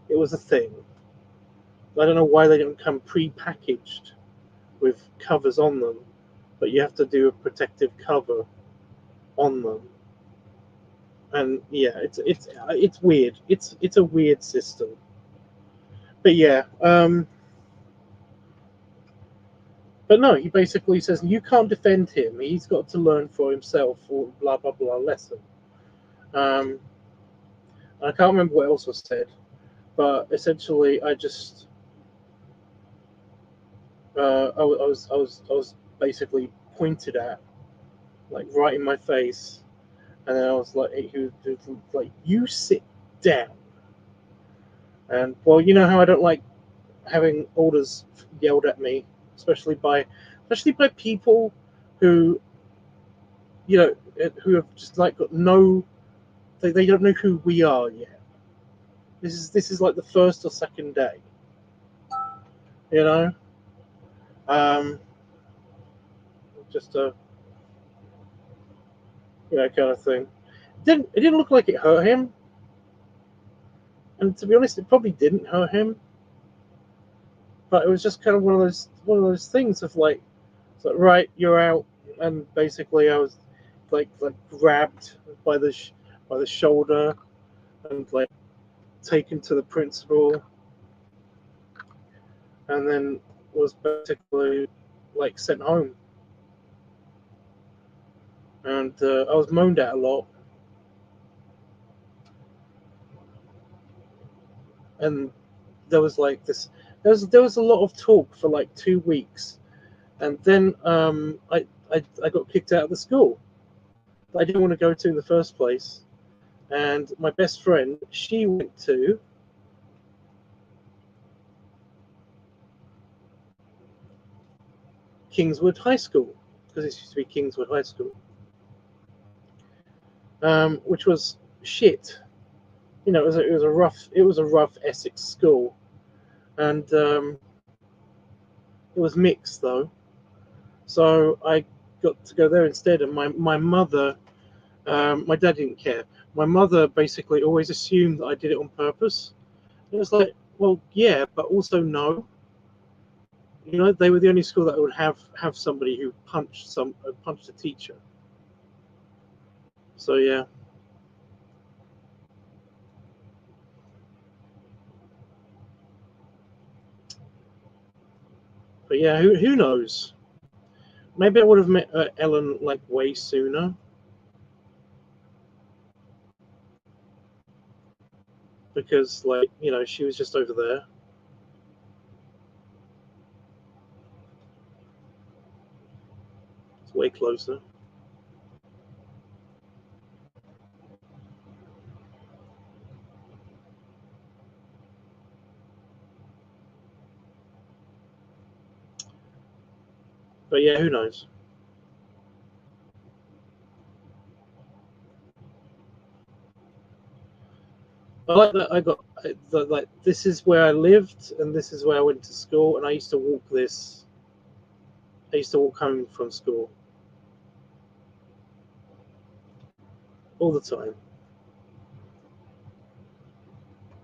It was a thing. I don't know why they don't come pre-packaged with covers on them, but you have to do a protective cover on them. And yeah, it's weird. It's a weird system. But yeah, but no, he basically says you can't defend him. He's got to learn for himself, or blah blah blah lesson. I can't remember what else was said, but essentially, I just I was basically pointed at, like right in my face, and then I was like, he was like, "You sit down." And well, you know how I don't like having orders yelled at me, especially by people who, you know, who have just like got no, they don't know who we are yet. This is like the first or second day, you know. Um, just a kind of thing. It didn't look like it hurt him, and to be honest, it probably didn't hurt him. But it was just kind of one of those things of like, right, you're out, and basically I was like grabbed by the shoulder and like taken to the principal, and then was basically like sent home. And I was moaned at a lot, and there was like this. There was a lot of talk for like 2 weeks, and then I got kicked out of the school that I didn't want to go to in the first place. And my best friend, she went to Kingswood High School, because it used to be Kingswood High School, which was shit. You know, it was a rough Essex school, and it was mixed though. So I got to go there instead. And my mother, my dad didn't care. My mother basically always assumed that I did it on purpose. It was like, well, yeah, but also no. You know, they were the only school that would have somebody who punched a teacher. So yeah. But yeah, who knows? Maybe I would have met Ellen like way sooner, because like, you know, she was just over there. It's way closer. But yeah, who knows? I like that I got like, this is where I lived and this is where I went to school, and I used to walk this. I used to walk home from school all the time.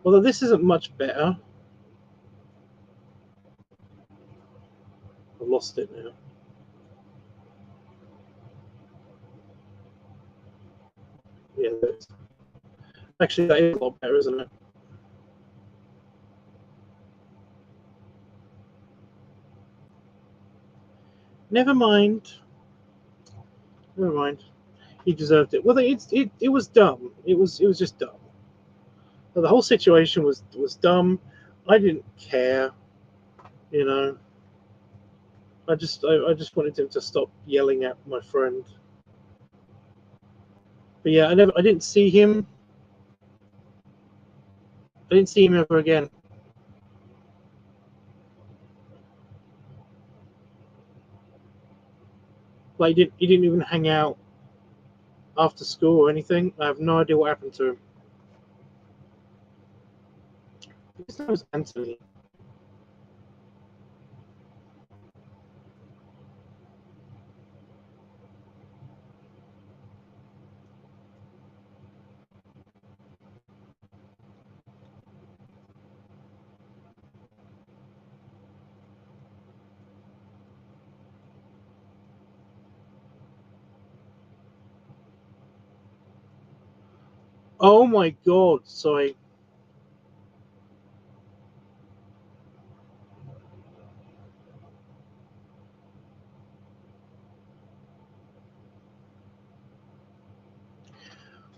Although this isn't much better. I've lost it now. Yeah, actually that is a lot better, isn't it? Never mind. Never mind. He deserved it. Well, it was dumb. It was just dumb. The whole situation was dumb. I didn't care, you know. I just wanted him to stop yelling at my friend. But yeah, I didn't see him. I didn't see him ever again. Like he didn't even hang out after school or anything. I have no idea what happened to him. His name was Anthony. Oh my god, sorry.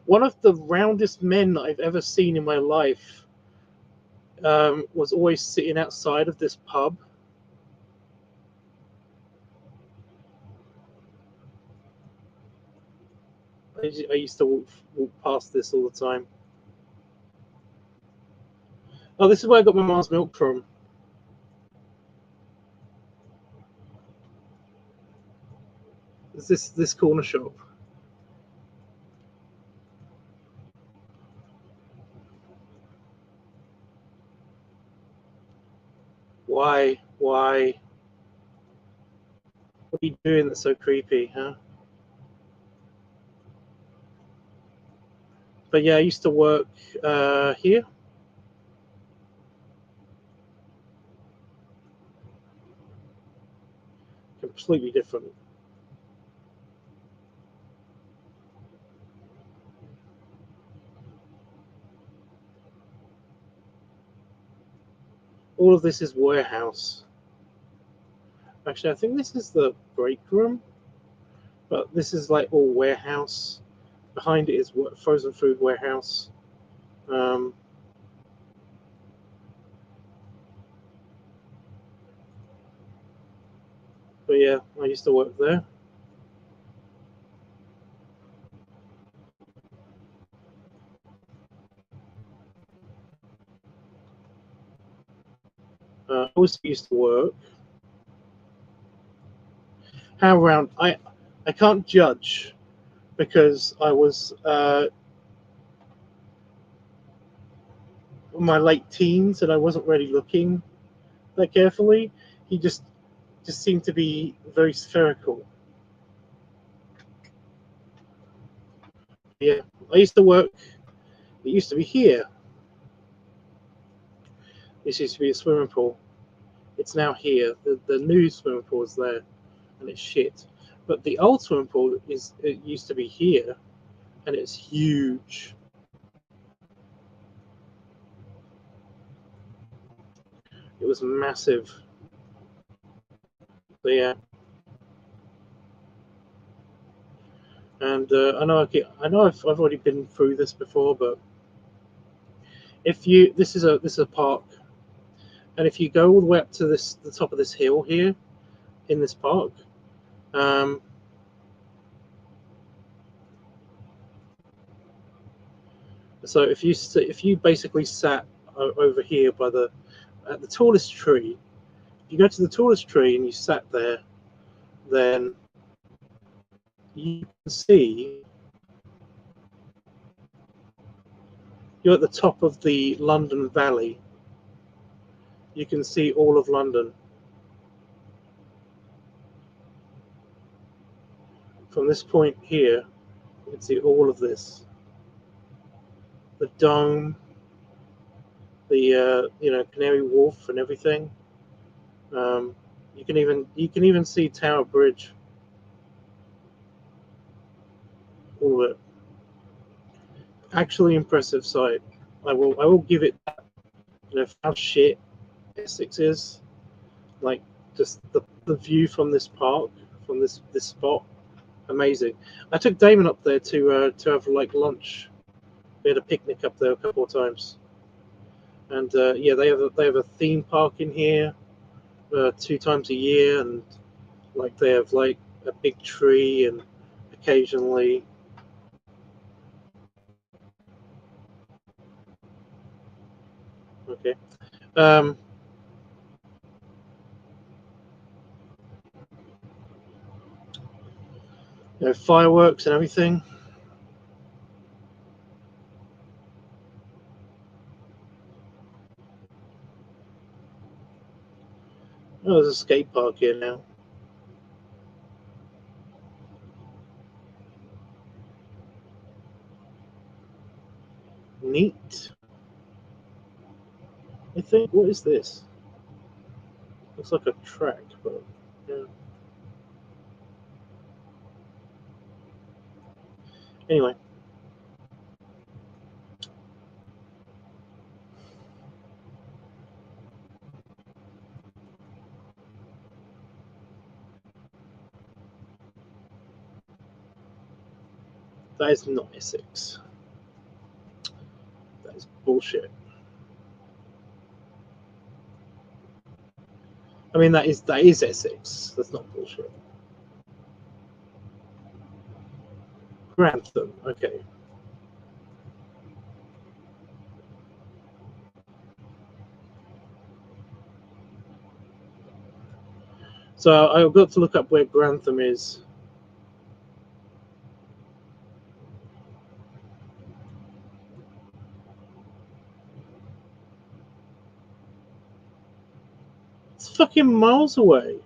One of the roundest men that I've ever seen in my life was always sitting outside of this pub. I used to walk past this all the time. Oh, this is where I got my mom's milk from. Is this corner shop? Why? Why? What are you doing that's so creepy, huh? But yeah, I used to work here. Completely different. All of this is warehouse. Actually, I think this is the break room, but this is like all warehouse. Behind it is frozen food warehouse. Um, but yeah, I used to work there. I also used to work. How around? I can't judge because I was in my late teens and I wasn't really looking that carefully. He just seemed to be very spherical. Yeah, I used to work. It used to be here. This used to be a swimming pool. It's now here. The new swimming pool is there, and it's shit. But the old swimming pool it used to be here, and it's huge. It was massive. So yeah, and I know I've already been through this before, but if you this is a park, and if you go all the way up to the top of this hill here in this park, um, so if you basically sat over here by at the tallest tree, if you go to the tallest tree and you sat there, then you can see you're at the top of the London Valley. You can see all of London from this point here. You can see all of this, the dome, the Canary Wharf and everything. Um, you can even see Tower Bridge, all of it. Actually impressive sight. I will give it that. You know how shit Essex is. Like just the view from this park, from this spot, amazing. I took Damon up there to have like lunch. We had a picnic up there a couple of times, and yeah, they have a theme park in here 2 times a year, and like they have like a big tree and occasionally. Okay. Um, fireworks and everything. Oh, there's a skate park here now. Neat. I think. What is this? Looks like a track, but yeah. Anyway, That is not Essex. That is bullshit. I mean, that is Essex. That's not bullshit. Grantham, okay. So I've got to look up where Grantham is. It's fucking miles away.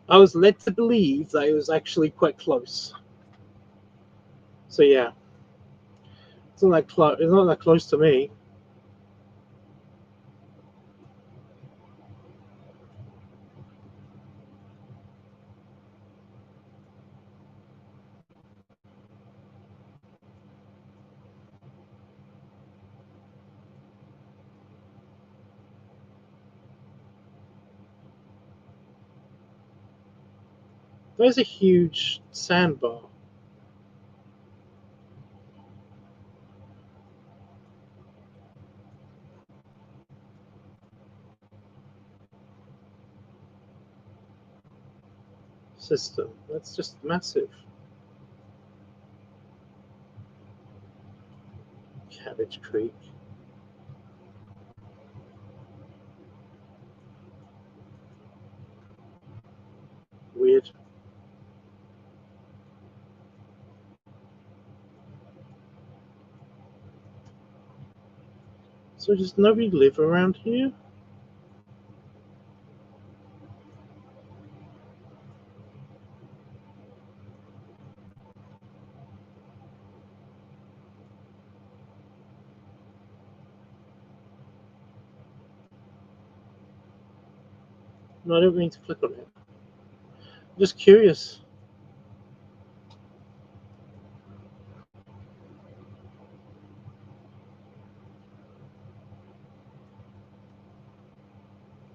I was led to believe that it was actually quite close. So yeah, it's not that close. It's not that close to me. There's a huge sandbar. System. That's just massive. Cabbage Creek. Weird. So does nobody live around here? No, I don't mean to click on it. I'm just curious.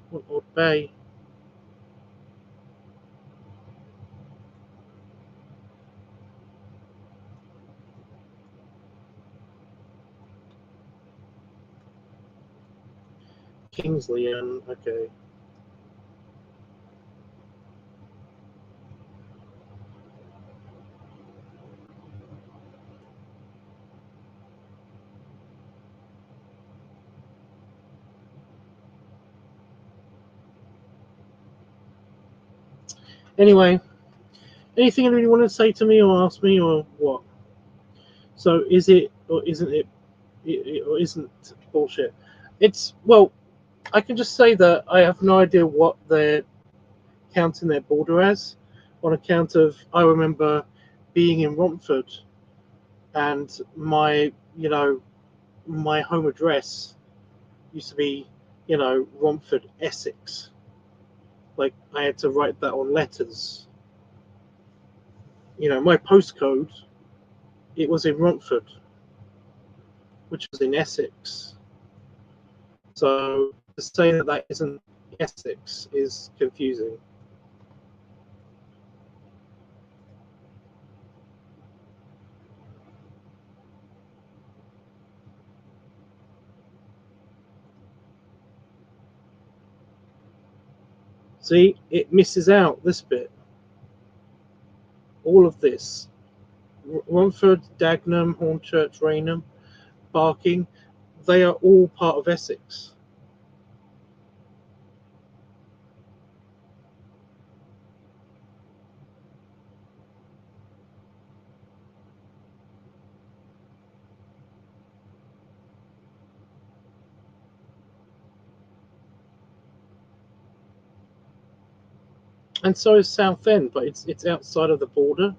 What bay? Kingsley, okay. Anyway, anything anybody want to say to me or ask me or what? So is it or isn't it, or isn't bullshit? It's, well, I can just say that I have no idea what they're counting their border as, on account of I remember being in Romford and my my home address used to be Romford, Essex. Like I had to write that on letters. My postcode, it was in Romford, which was in Essex. So to say that that isn't Essex is confusing. See, it misses out this bit. All of this. Romford, Dagenham, Hornchurch, Rainham, Barking, they are all part of Essex. And so is Southend, but it's outside of the border.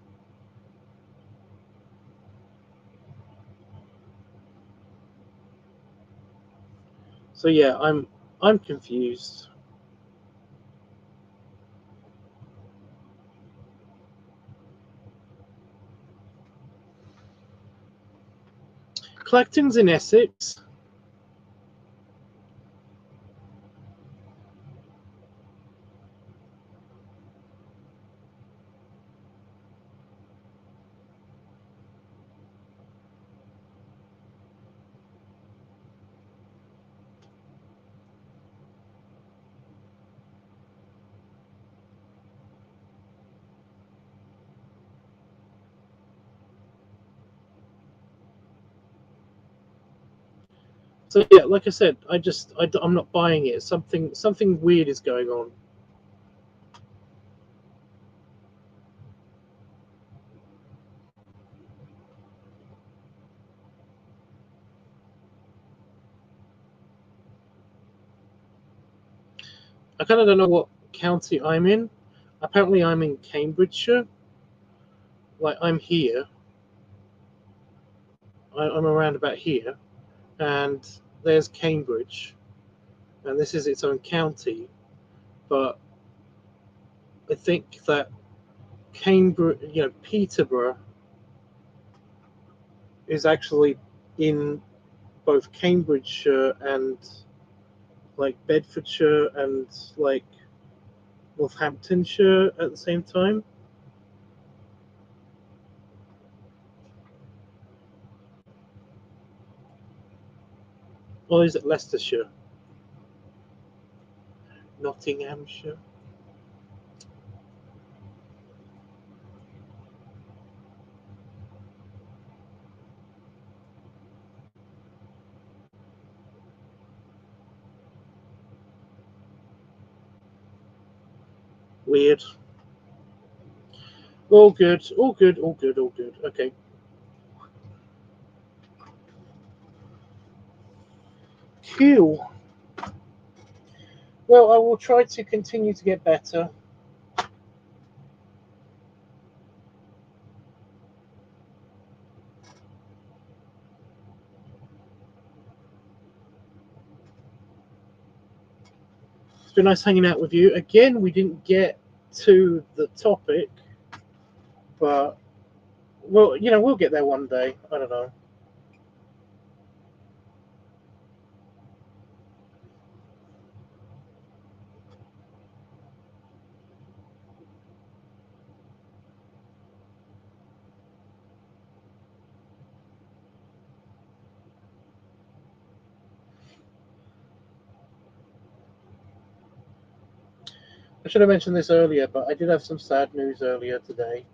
So yeah, I'm confused. Clacton's in Essex. So yeah, like I said, I'm not buying it. Something weird is going on. I kind of don't know what county I'm in. Apparently, I'm in Cambridgeshire. Like I'm here. I'm around about here, and there's Cambridge, and this is its own county. But I think that Cambridge, Peterborough, is actually in both Cambridgeshire and like Bedfordshire and like Northamptonshire at the same time. Or is it Leicestershire? Nottinghamshire? Weird. All good, all good, all good, all good. Okay. Cool. Well, I will try to continue to get better. It's been nice hanging out with you. Again, we didn't get to the topic, but well, we'll get there one day. I don't know. I should have mentioned this earlier, but I did have some sad news earlier today.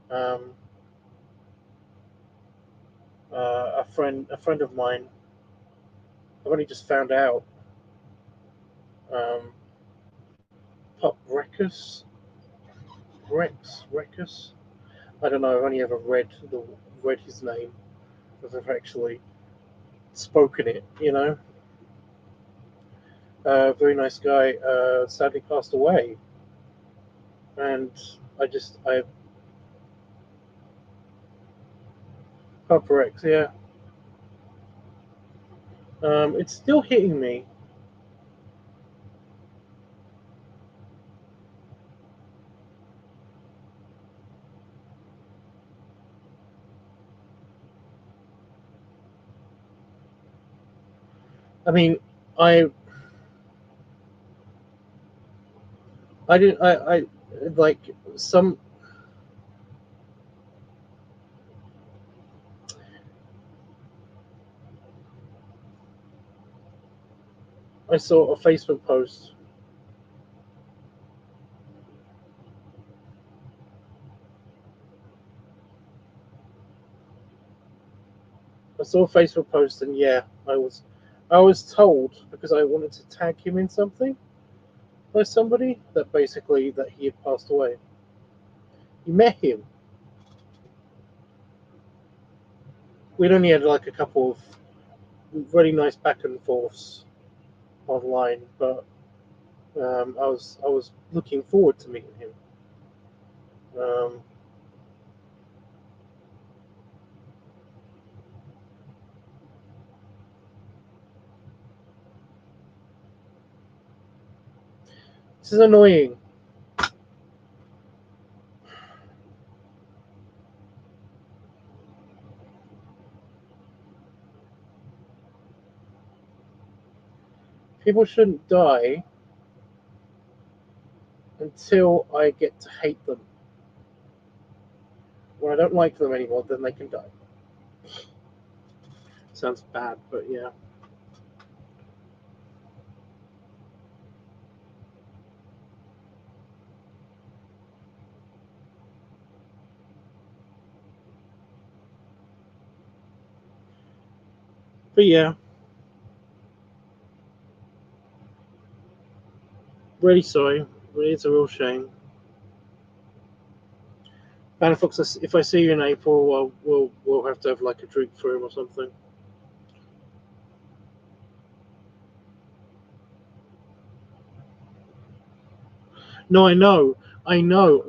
Um, a friend of mine. I've only just found out. Um, Pop Recus. I don't know. I've only ever read his name. I've never actually spoken it. Very nice guy. Sadly passed away, and I Pop Rex. Yeah. It's still hitting me. I mean, I I didn't I like some. I saw a Facebook post. I saw a Facebook post, and yeah, I was told because I wanted to tag him in something by somebody that basically that he had passed away. You met him. We'd only had like a couple of really nice back and forths online, but I was looking forward to meeting him. Um, this is annoying. People shouldn't die until I get to hate them. When I don't like them anymore, then they can die. Sounds bad, but yeah. But yeah. Really sorry. It's a real shame. Panafox, if I see you in April, we'll have to have like a drink for him or something. No, I know.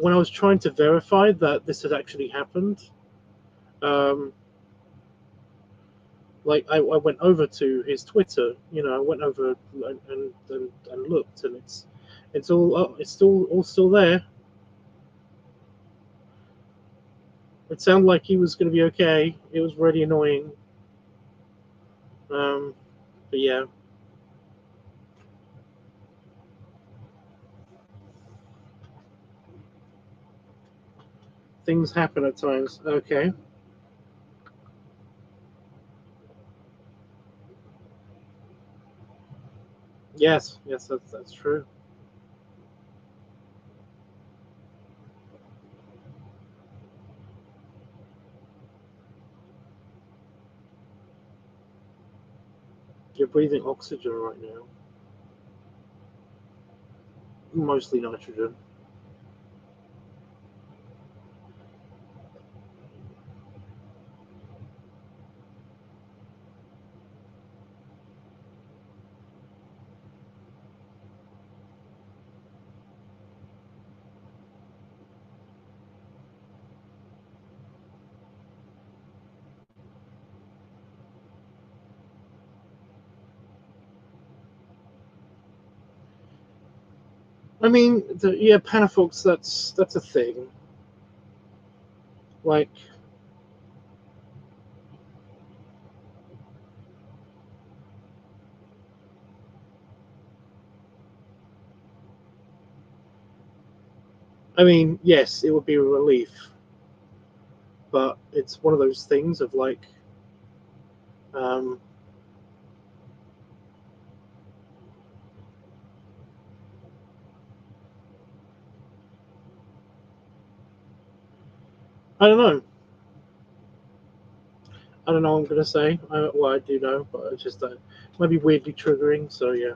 When I was trying to verify that this had actually happened, um, like I went over to his Twitter. I went over and looked, and it's all still there. It sounded like he was going to be okay. It was really annoying. But yeah, things happen at times. Okay. Yes, that's true. You're breathing oxygen right now, mostly nitrogen. I mean, yeah, Panafox. That's a thing. Like, I mean, yes, it would be a relief, but it's one of those things of like, um, I don't know. I don't know what I'm gonna say. Well, I do know, but it's just might be weirdly triggering. So yeah,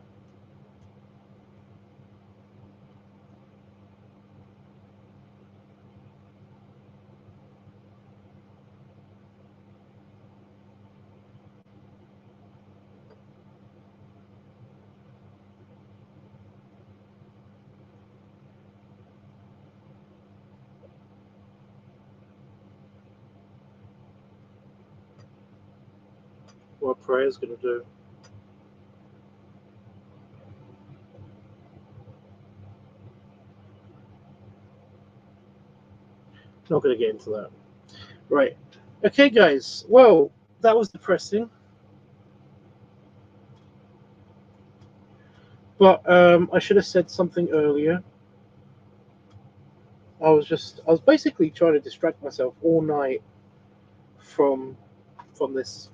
what prayer's gonna do. Not gonna get into that. Right. Okay, guys. Well, that was depressing, but I should have said something earlier. I was basically trying to distract myself all night from from this,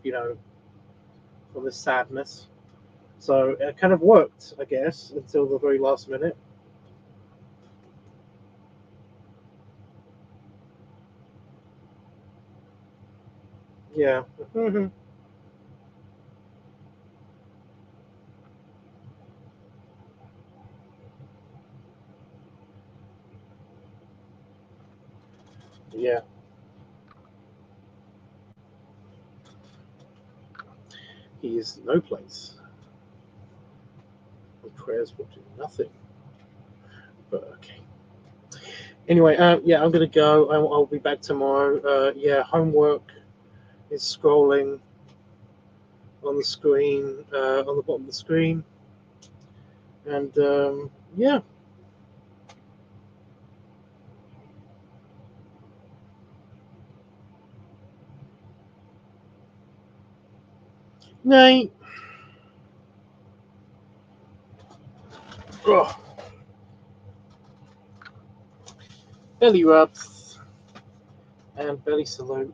from this sadness. So it kind of worked, I guess, until the very last minute. Yeah. Yeah. He is no place. And prayers will do nothing. But okay. Anyway, yeah, I'm gonna go. I'll be back tomorrow. Yeah, homework is scrolling on the screen, on the bottom of the screen, and yeah. Night. Ugh. Belly rubs and belly salute.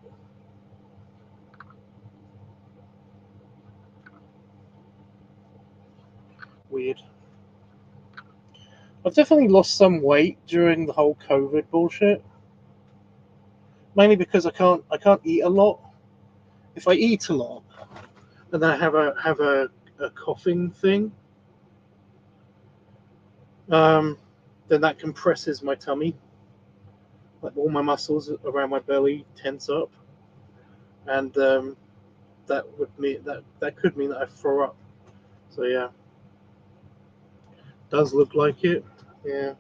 Weird. I've definitely lost some weight during the whole COVID bullshit. Mainly because I can't eat a lot. If I eat a lot and then I have a coughing thing, then that compresses my tummy. Like all my muscles around my belly tense up, and that could mean that I throw up. So yeah, does look like it. Yeah,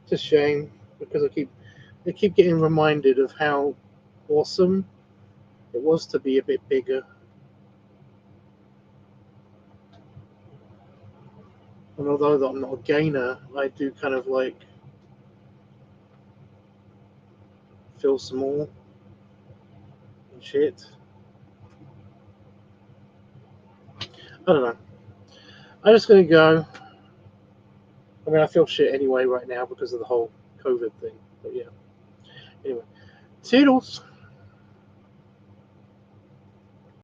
it's a shame because I keep getting reminded of how awesome it was to be a bit bigger. And although I'm not a gainer, I do kind of like feel small and shit. I don't know. I'm just gonna go. I mean, I feel shit anyway right now because of the whole COVID thing. But yeah. Anyway, toodles.